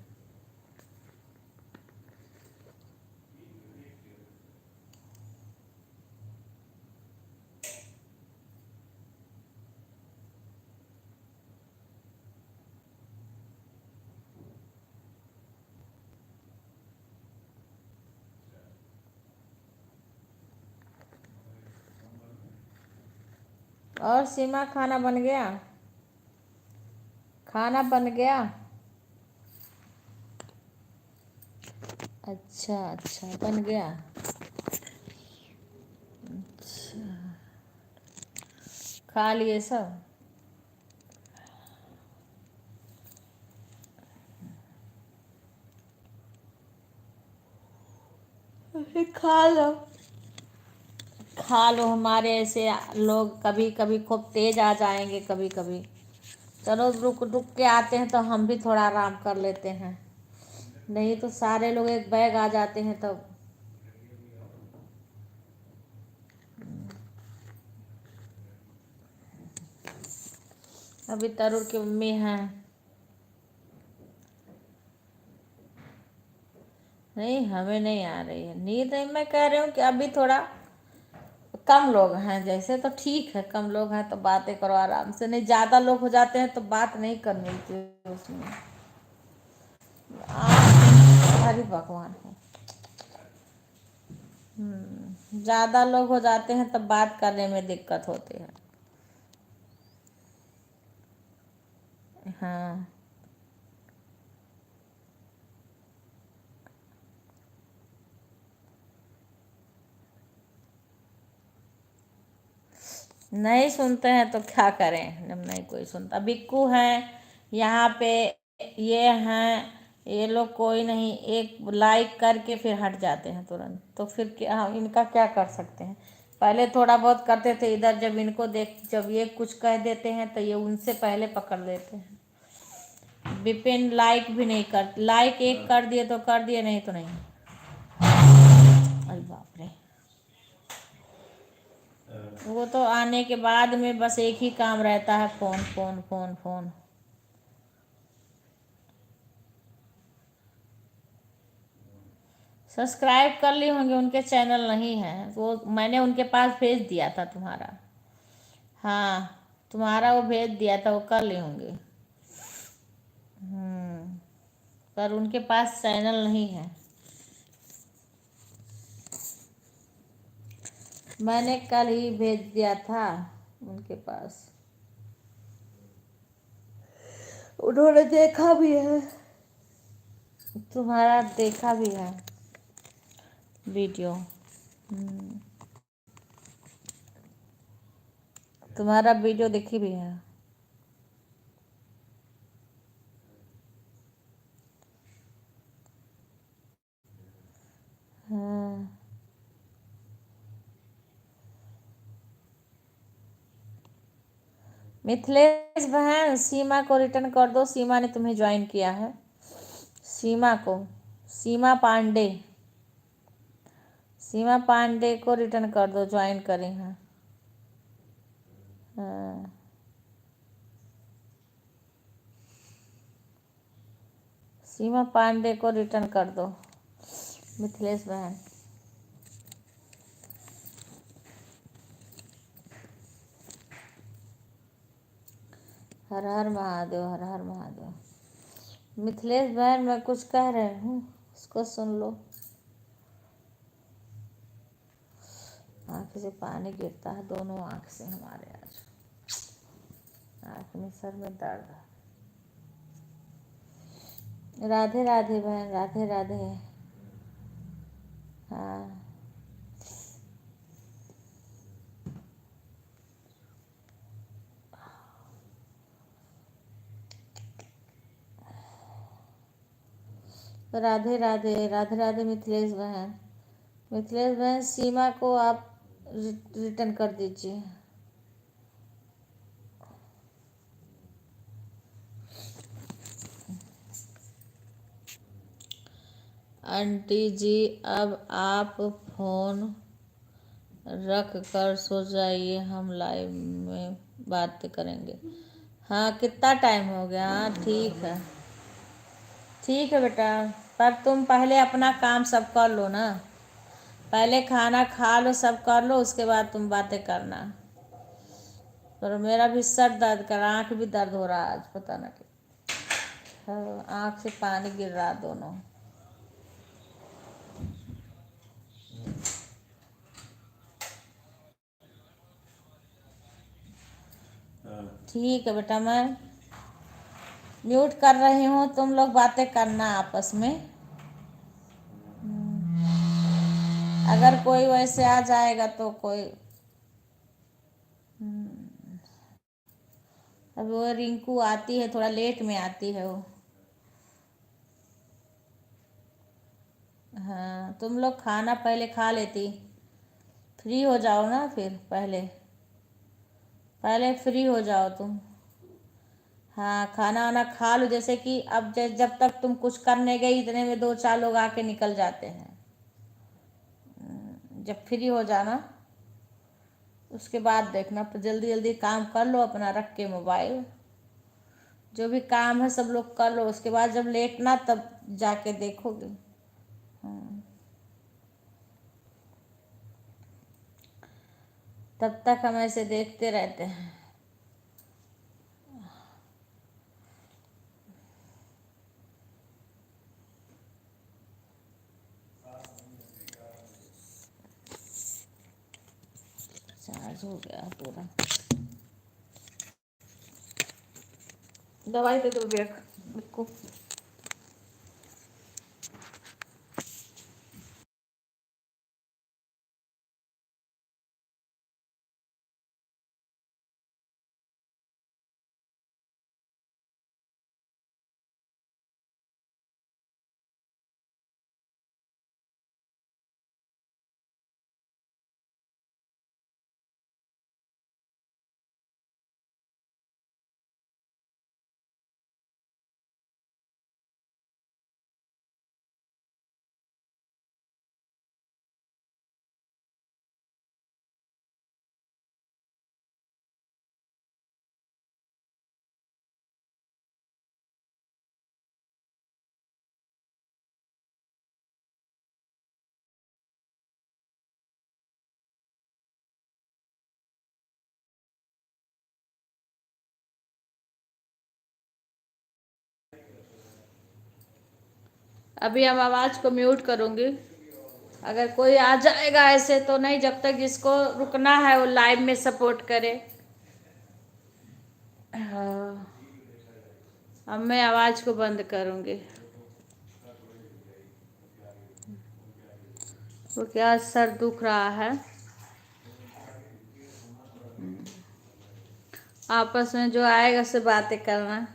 Speaker 1: और सीमा खाना बन गया? खाना बन गया? अच्छा अच्छा बन गया। अच्छा खा लिए सब? खा लो खा लो, हमारे ऐसे लोग कभी कभी खूब तेज आ जाएंगे कभी कभी। चलो रुक रुक के आते हैं तो हम भी थोड़ा आराम कर लेते हैं, नहीं तो सारे लोग एक बैग आ जाते हैं तब। अभी तरुण की मम्मी हैं। नहीं हमें नहीं आ रही है नींद, नहीं मैं कह रही हूँ कि अभी थोड़ा कम लोग हैं, जैसे तो ठीक है, कम लोग हैं तो बातें करो आराम से, नहीं ज़्यादा लोग हो जाते हैं तो बात नहीं करनी चाहिए उसमें। हरि भगवान हो। ज़्यादा लोग हो जाते हैं तब बात करने में दिक्कत होती है। हाँ नहीं सुनते हैं तो क्या करें, जब नहीं कोई सुनता। बिक्कू हैं यहाँ पे, ये हैं, ये लोग कोई नहीं, एक लाइक करके फिर हट जाते हैं तुरंत, तो फिर क्या हम इनका क्या कर सकते हैं। पहले थोड़ा बहुत करते थे इधर, जब इनको देख, जब ये कुछ कह देते हैं तो ये उनसे पहले पकड़ लेते हैं। विपिन लाइक भी नहीं कर, लाइक एक कर दिए तो कर दिए, नहीं तो नहीं। अरे बाप रे, वो तो आने के बाद में बस एक ही काम रहता है, phone phone phone phone. Subscribe कर ली होंगे, उनके चैनल नहीं है वो, मैंने उनके पास भेज दिया था तुम्हारा। हाँ तुम्हारा वो भेज दिया था, वो कर ली होंगे। पर उनके पास चैनल नहीं है। मैंने कल ही भेज दिया था उनके पास, उन्होंने देखा भी है, तुम्हारा देखा भी है वीडियो। तुम्हारा वीडियो देखी भी है। हाँ। मिथिलेश बहन, सीमा को रिटर्न कर दो, सीमा ने तुम्हें ज्वाइन किया है। सीमा को, सीमा पांडे, सीमा पांडे को रिटर्न कर दो, ज्वाइन करी हैं। हाँ। सीमा पांडे को रिटर्न कर दो मिथिलेश बहन। हर हर महादेव, हर हर महादेव। मिथिलेश बहन, मैं कुछ कह रही हूँ, उसको सुन लो। आँख से पानी गिरता है, दोनों आँख से हमारे आज। आँख में, सर में दर्द है। राधे राधे बहन, राधे राधे। हाँ। राधे राधे, राधे राधे मिथिलेश बहन। मिथिलेश बहन, सीमा को आप रिटर्न कर दीजिए। आंटी जी, अब आप फोन रख कर सो जाइए, हम लाइव में बात करेंगे। हाँ, कितना टाइम हो गया? हाँ, ठीक है, ठीक है बेटा, पर तुम पहले अपना काम सब कर लो ना। पहले खाना खा लो, सब कर लो, उसके बाद तुम बातें करना। पर मेरा भी सर दर्द कर, आँख भी दर्द हो रहा है आज, पता ना क्यों। हाँ, आँख से पानी गिर रहा दोनों। ठीक है बेटा, मैं म्यूट कर रही हूँ, तुम लोग बातें करना आपस में। अगर कोई वैसे आ जाएगा तो कोई, अब वो रिंकू आती है, थोड़ा लेट में आती है वो। हाँ, तुम लोग खाना पहले खा लेती, फ्री हो जाओ ना, फिर पहले पहले फ्री हो जाओ तुम। हाँ, खाना वाना खा लो, जैसे कि अब जब तक तुम कुछ करने गई, इतने में दो चार लोग आके निकल जाते हैं। जब फ्री हो जाना, उसके बाद देखना, जल्दी जल्दी काम कर लो अपना, रख के मोबाइल। जो भी काम है सब लोग कर लो, उसके बाद जब लेटना तब जाके देखोगे। हाँ, तब तक हम ऐसे देखते रहते हैं। चार्ज हो गया पूरा। दवाई दे दो बेक को। अभी हम आवाज़ को म्यूट करूँगी। अगर कोई आ जाएगा ऐसे तो नहीं, जब तक जिसको रुकना है वो लाइव में सपोर्ट करे। हाँ, अब मैं आवाज़ को बंद करूँगी। वो क्या सर दुख रहा है। आपस में जो आएगा से बातें करना।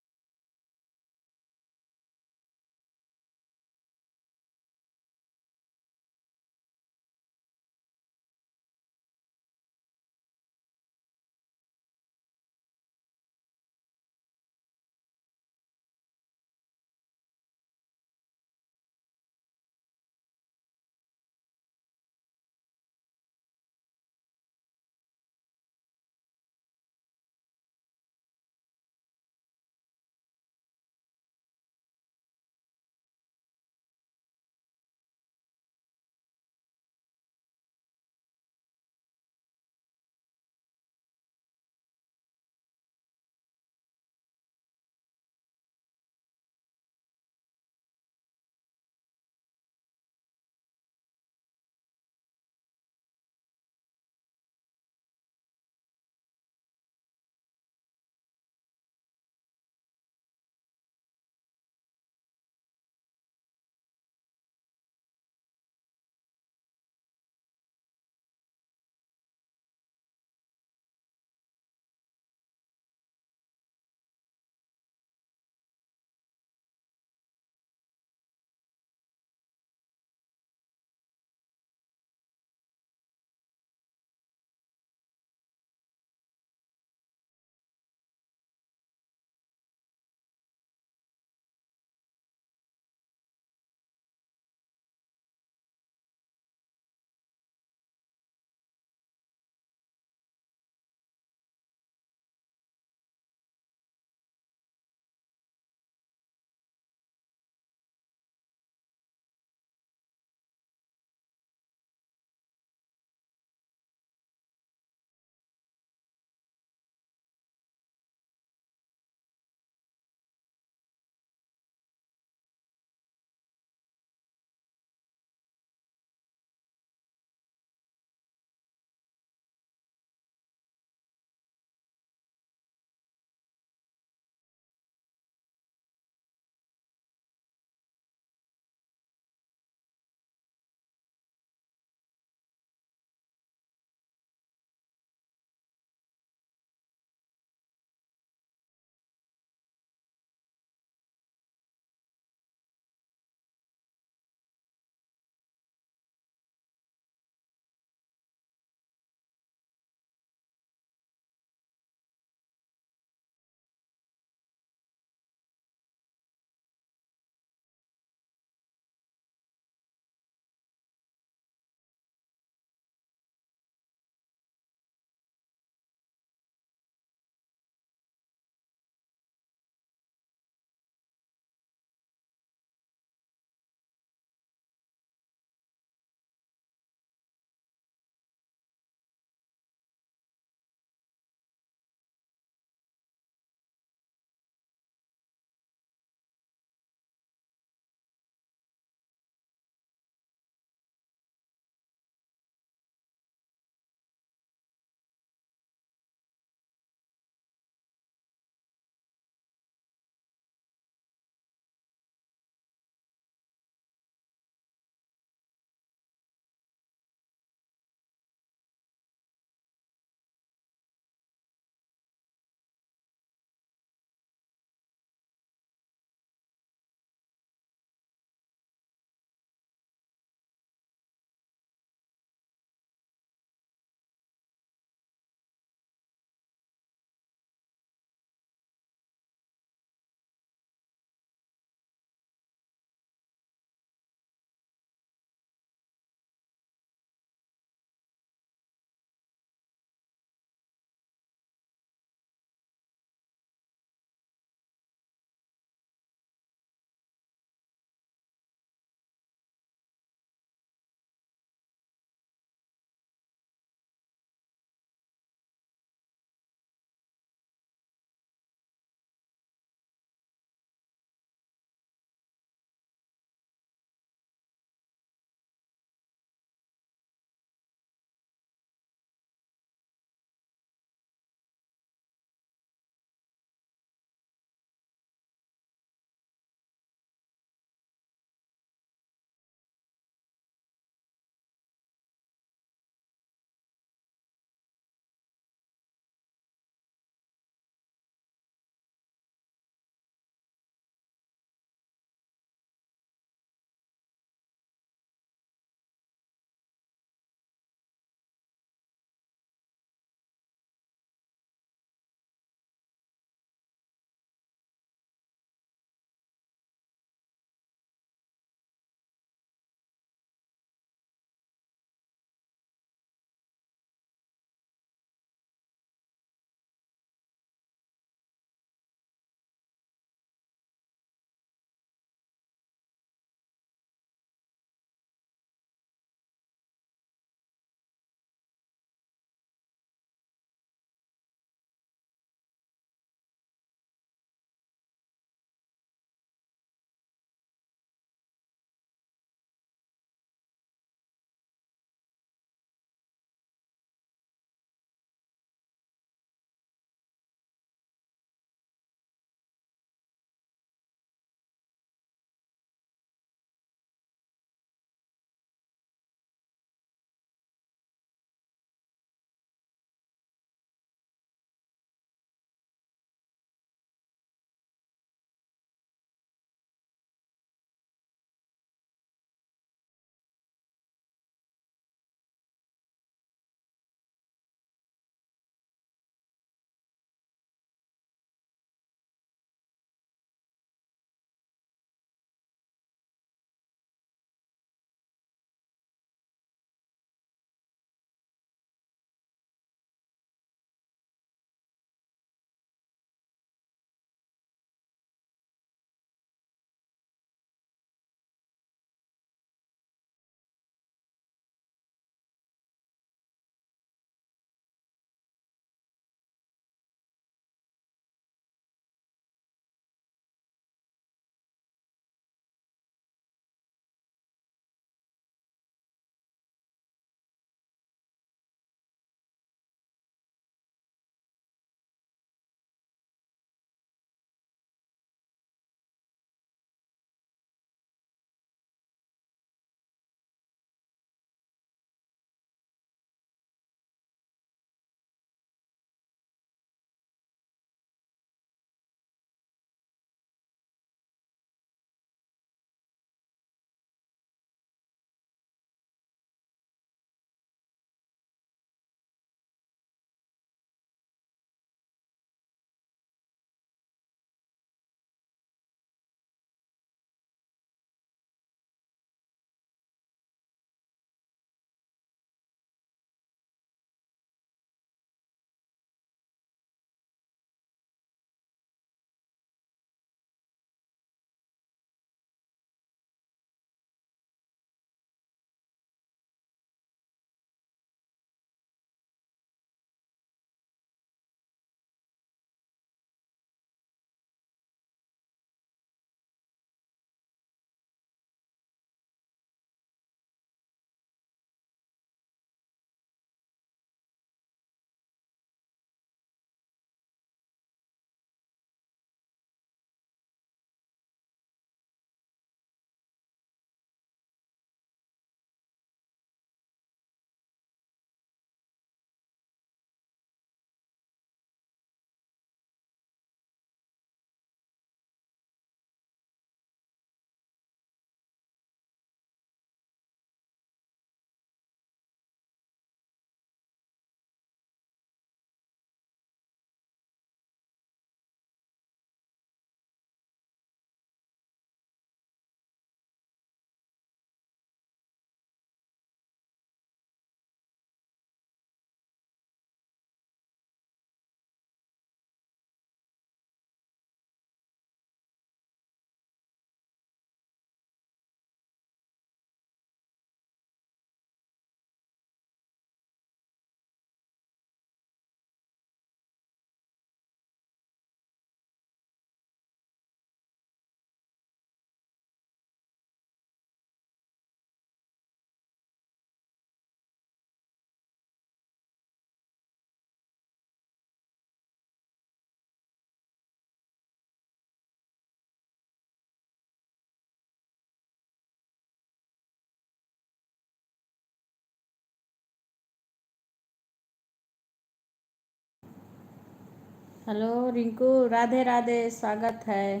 Speaker 1: हेलो रिंकू, राधे राधे, स्वागत है।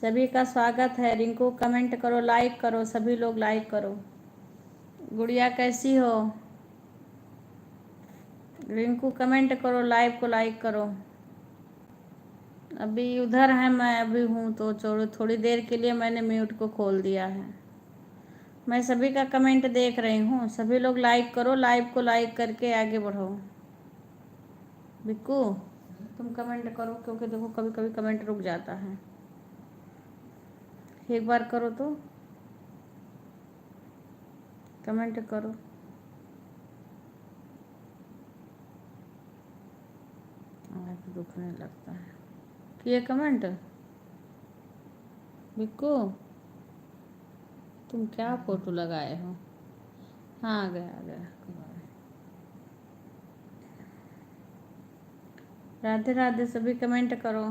Speaker 1: सभी का स्वागत है। रिंकू कमेंट करो, लाइक करो, सभी लोग लाइक करो। गुड़िया कैसी हो? रिंकू कमेंट करो, लाइव को लाइक करो। अभी उधर है, मैं अभी हूँ तो थोड़ी देर के लिए मैंने म्यूट को खोल दिया है। मैं सभी का कमेंट देख रही हूँ। सभी लोग लाइक करो, लाइव को लाइक करके आगे बढ़ो। बिक्कू तुम कमेंट करो, क्योंकि देखो कभी कभी कमेंट रुक जाता है। एक बार करो तो कमेंट करो। आँख दुखने लगता है। किए कमेंट? बिक्कू तुम क्या फोटो लगाए हो? हाँ, आ गया आ गया। राधे राधे, सभी कमेंट करो।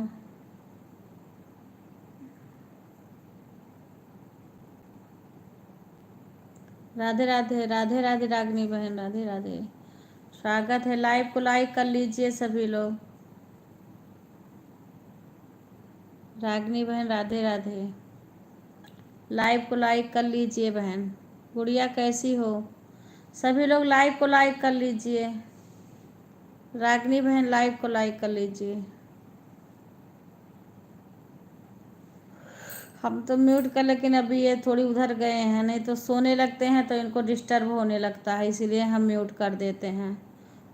Speaker 1: राधे राधे, राधे राधे रागनी बहन, राधे राधे, स्वागत है। लाइव को लाइक कर लीजिए सभी लोग। रागनी बहन राधे राधे, लाइव को लाइक कर लीजिए बहन। गुड़िया कैसी हो? सभी लोग लाइव को लाइक कर लीजिए। रागनी बहन लाइव को लाइक कर लीजिए। हम तो म्यूट कर, लेकिन अभी ये थोड़ी उधर गए हैं, नहीं तो सोने लगते हैं तो इनको डिस्टर्ब होने लगता है, इसीलिए हम म्यूट कर देते हैं।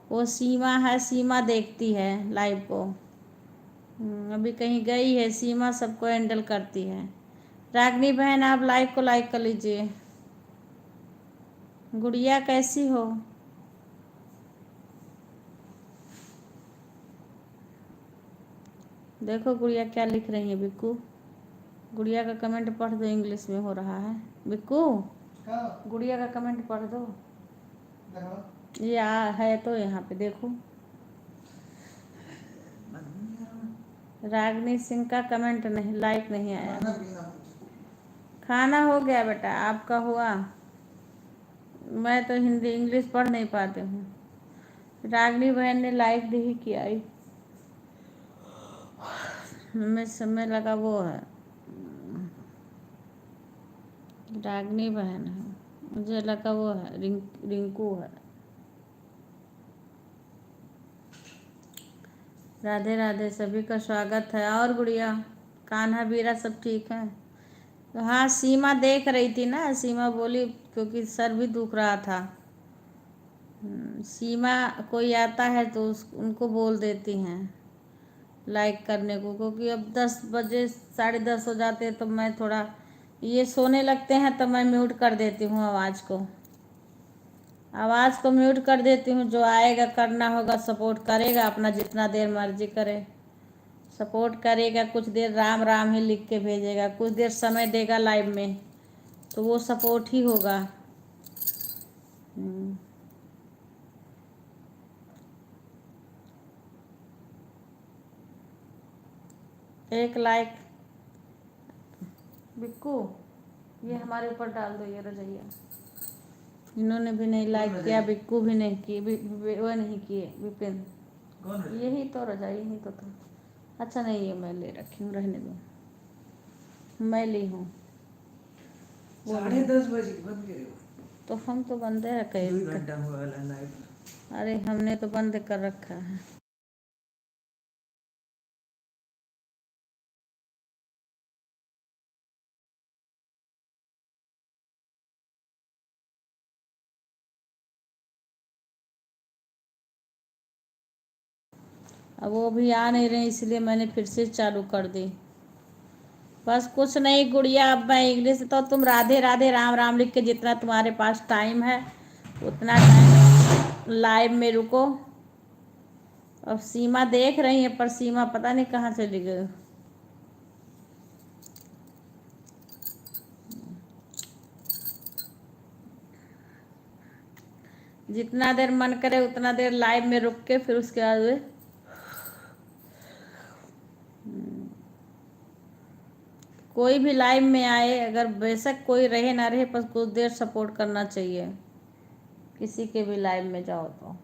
Speaker 1: वो सीमा है, सीमा देखती है लाइव को। अभी कहीं गई है सीमा, सबको हैंडल करती है। रागनी बहन आप लाइव को लाइक कर लीजिए। गुड़िया कैसी हो? देखो गुड़िया क्या लिख रही है। बिक्कू गुड़िया का कमेंट पढ़ दो, इंग्लिश में हो रहा है। बिक्कू गुड़िया का कमेंट पढ़ दो। ये है तो यहाँ पे देखो। रागनी सिंह का कमेंट नहीं, लाइक नहीं आया। खाना हो गया बेटा, आपका हुआ? मैं तो हिंदी इंग्लिश पढ़ नहीं पाती हूँ। रागनी बहन ने लाइक नहीं किया। हमें समय लगा। वो है रागनी बहन है, मुझे लगा वो है रिंकू है। राधे राधे, सभी का स्वागत है। और गुड़िया, कान्हा बीरा सब ठीक है? तो हाँ, सीमा देख रही थी ना, सीमा बोली क्योंकि सर भी दुख रहा था। सीमा कोई आता है तो उनको बोल देती हैं लाइक करने को, क्योंकि अब 10 बजे 10:30 हो जाते हैं तो मैं थोड़ा, ये सोने लगते हैं तो मैं म्यूट कर देती हूँ आवाज़ को म्यूट कर देती हूँ। जो आएगा करना होगा, सपोर्ट करेगा अपना, जितना देर मर्जी करे सपोर्ट करेगा। कुछ देर राम राम ही लिख के भेजेगा, कुछ देर समय देगा लाइव में, तो वो सपोर्ट ही होगा। एक लाइक। बिक्कू ये हमारे ऊपर डाल दो, ये रजैया। इन्होंने भी नहीं लाइक किया, बिक्कू भी नहीं किए, वो नहीं किए। विपिन यही तो रजाई ही तो था। अच्छा नहीं, ये मैं ले रखी हूँ, रहने दो, मैं ली हूँ।
Speaker 2: 10:30 बजे बंद करे हो
Speaker 1: तो हम तो बंद रखे।
Speaker 2: 2 घंटा हुआ वाला लाइव।
Speaker 1: अरे हमने तो बंद कर रखा है। अब वो भी आ नहीं रहे, इसलिए मैंने फिर से चालू कर दी। बस कुछ नहीं गुड़िया, अब मैं इंग्लिश, तो तुम राधे राधे राम राम लिख के जितना तुम्हारे पास टाइम है उतना टाइम लाइव में रुको। अब सीमा देख रही है, पर सीमा पता नहीं कहाँ चली गई। जितना देर मन करे उतना देर लाइव में रुक के फिर उसके बाद कोई भी लाइव में आए, अगर बेशक कोई रहे ना रहे, पर कुछ देर सपोर्ट करना चाहिए किसी के भी लाइव में जाओ तो।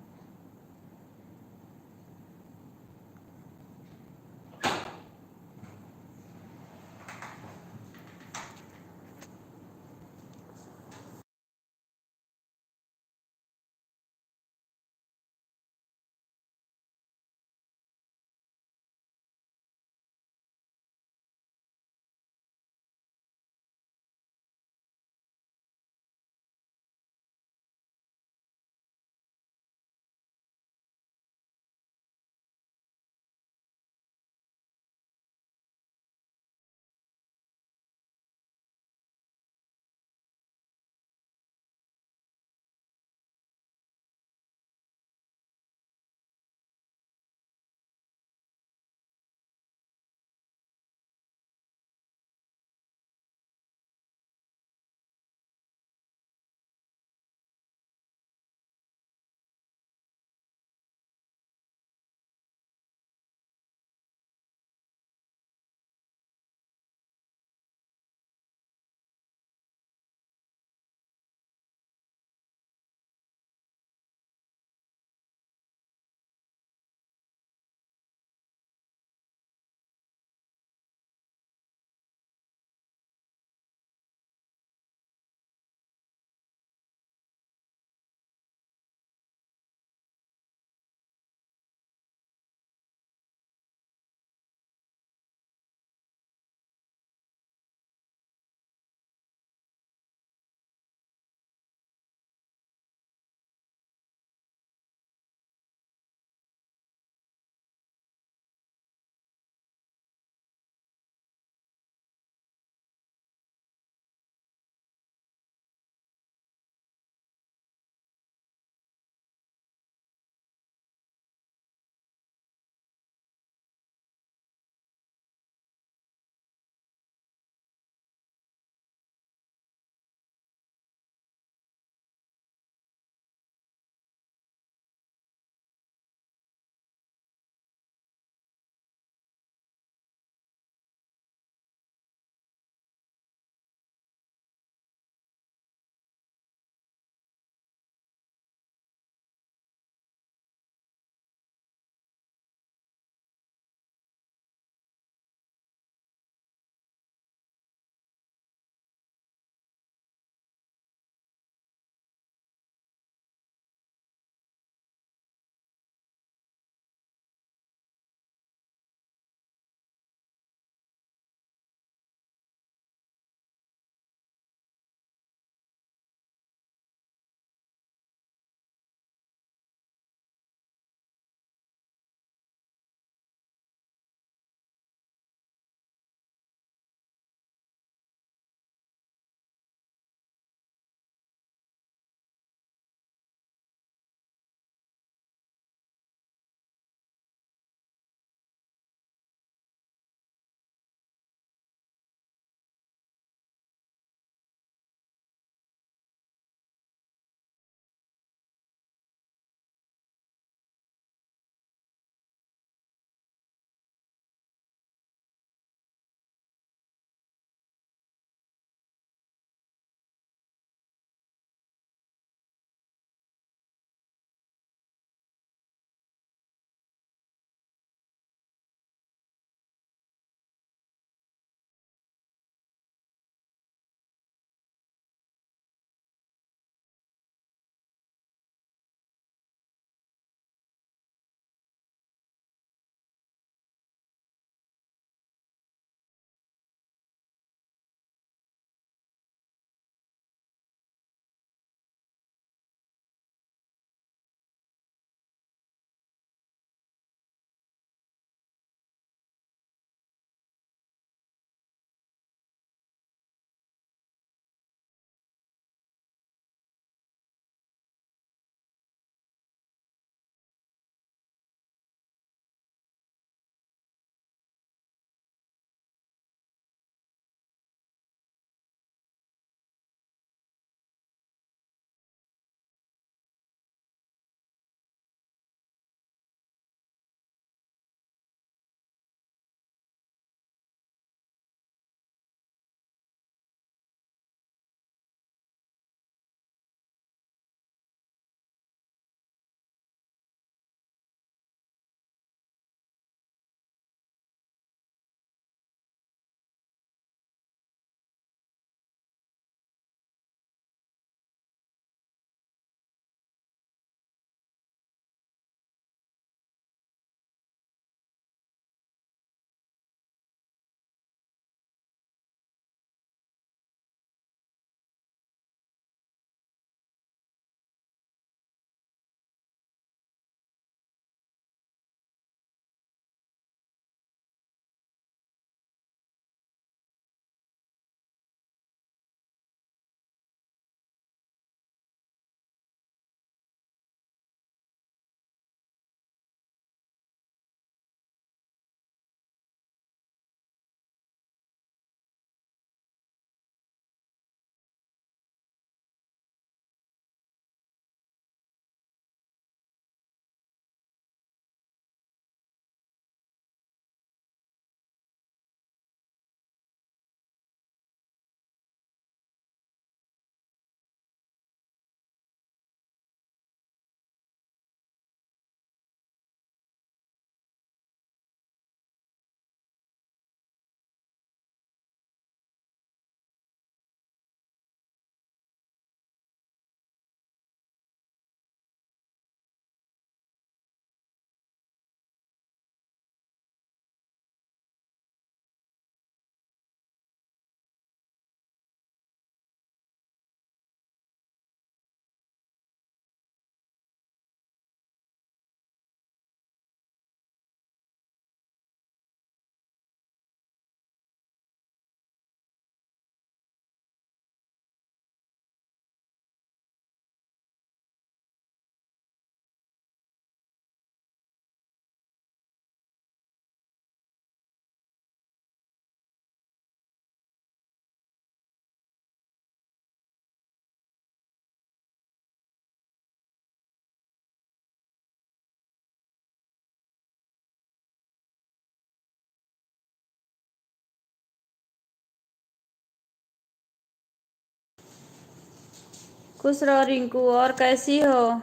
Speaker 1: खुश रहो रिंकू। और कैसी हो?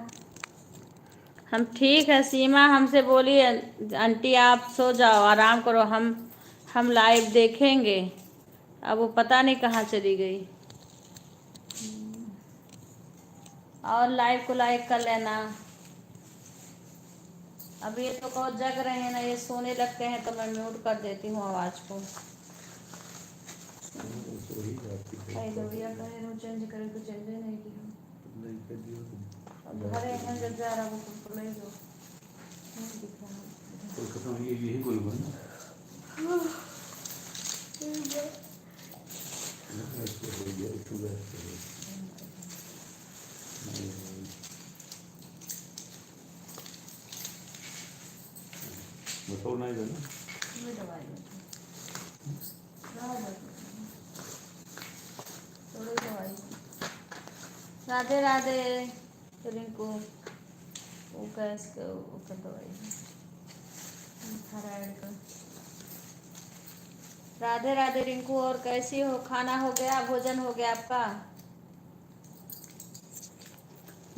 Speaker 1: हम ठीक है। सीमा हमसे बोली आंटी आप सो जाओ, आराम करो, हम लाइव देखेंगे। अब वो पता नहीं कहाँ चली गई। और लाइव को लाइक कर लेना। अब ये तो कहो जग रहे हैं ना, ये सोने लगते हैं तो मैं म्यूट कर देती हूँ आवाज़ को। चेंज करे तो चेंज नहीं की अब भरे हैं जब जा रहा वो तुमको ले लो। नहीं दिख रहा
Speaker 3: यही बोलूँगा ना। बताओ नहीं देना।
Speaker 1: मैं दवाई थोड़ी दवाई। राधे राधे रिंकू। वो गैस का दवाई थायराइड का। राधे राधे रिंकू। और कैसी हो? खाना हो गया? भोजन हो गया आपका?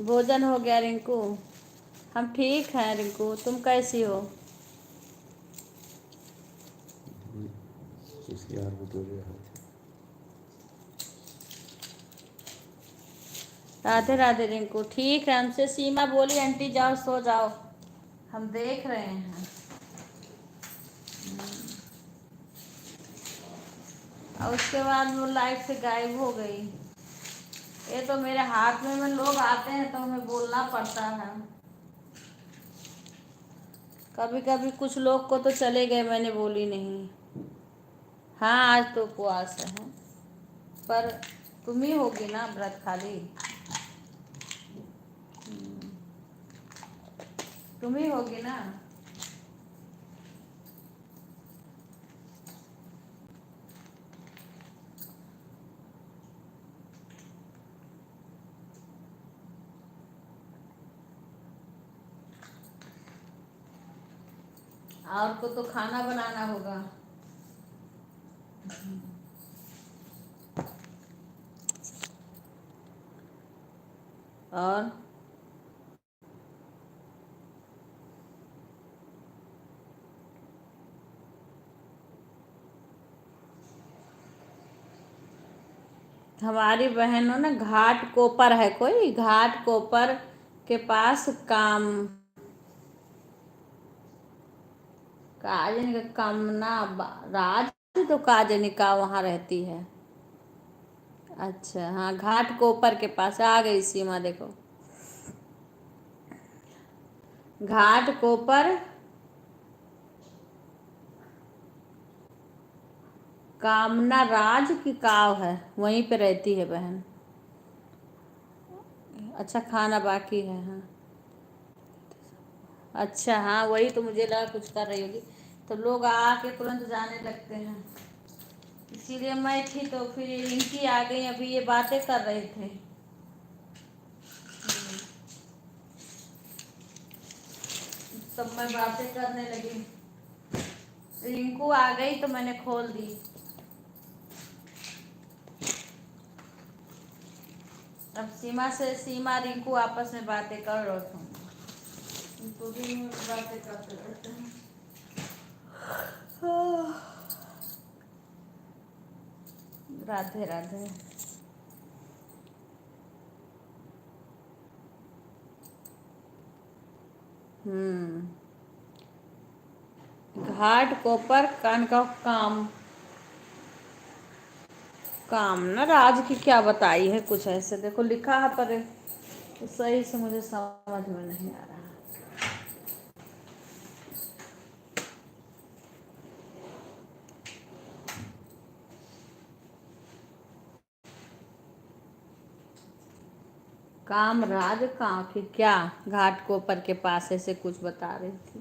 Speaker 1: भोजन हो गया रिंकू? हम ठीक हैं रिंकू, तुम कैसी हो? राधे राधे रिंकू। ठीक है। हमसे सीमा बोली आंटी जाओ सो जाओ, हम देख रहे हैं। और उसके बाद वो लाइफ से गायब हो गई। ये तो मेरे हाथ में लोग आते हैं तो हमें बोलना पड़ता है। कभी कभी कुछ लोग को तो चले गए, मैंने बोली नहीं। हाँ आज तो उपवास है, पर तुम ही होगी ना व्रत खाली। तुम ही होगी ना। और को तो खाना बनाना होगा। और हमारी बहनों ना घाट कोपर है, कोई घाट कोपर के पास काम काजनी का कामना राज तो काजनी का वहाँ रहती है। अच्छा हाँ, घाट कोपर के पास आ गई सीमा। देखो घाट कोपर कामना राज की काव है, वहीं पे रहती है बहन। अच्छा खाना बाकी है। हाँ अच्छा हाँ, वही तो मुझे लगा कुछ कर रही होगी, तो लोग आके तुरंत जाने लगते हैं, इसीलिए मैं थी तो फिर इनकी आ गई। अभी ये बातें कर रहे थे। तब मैं बातें करने लगी, रिंकू आ गई तो मैंने खोल दी। अब सीमा रिंकू आपस में बातें कर रहे थे, उनको भी बातें करते रहते हैं। राधे राधे। घाट कोपर कान का काम ना राज की क्या बताई है, कुछ ऐसे देखो लिखा है, पर सही से मुझे समझ में नहीं आ रहा। काम राज कहाँ की क्या घाट कोपर के पास ऐसे कुछ बता रही थी।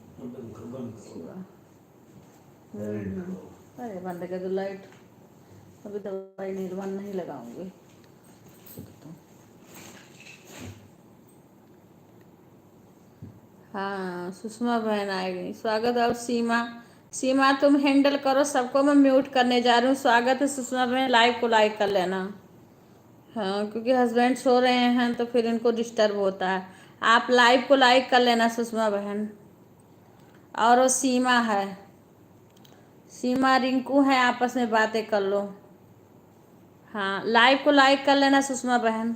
Speaker 1: अरे बंद कर दो लाइट, अभी दवाई नहीं बंद नहीं लगाऊंगी। हाँ सुषमा बहन आएगी, स्वागत है। और सीमा तुम हैंडल करो सबको, मैं म्यूट करने जा रही हूँ। स्वागत है सुषमा बहन, लाइव को लाइक कर लेना। हाँ, क्योंकि हस्बैंड सो रहे हैं तो फिर इनको डिस्टर्ब होता है। आप लाइव को लाइक कर लेना सुषमा बहन। और वो सीमा है, सीमा रिंकू है, आपस में बातें कर लो। हाँ, लाइव को लाइक कर लेना सुषमा बहन।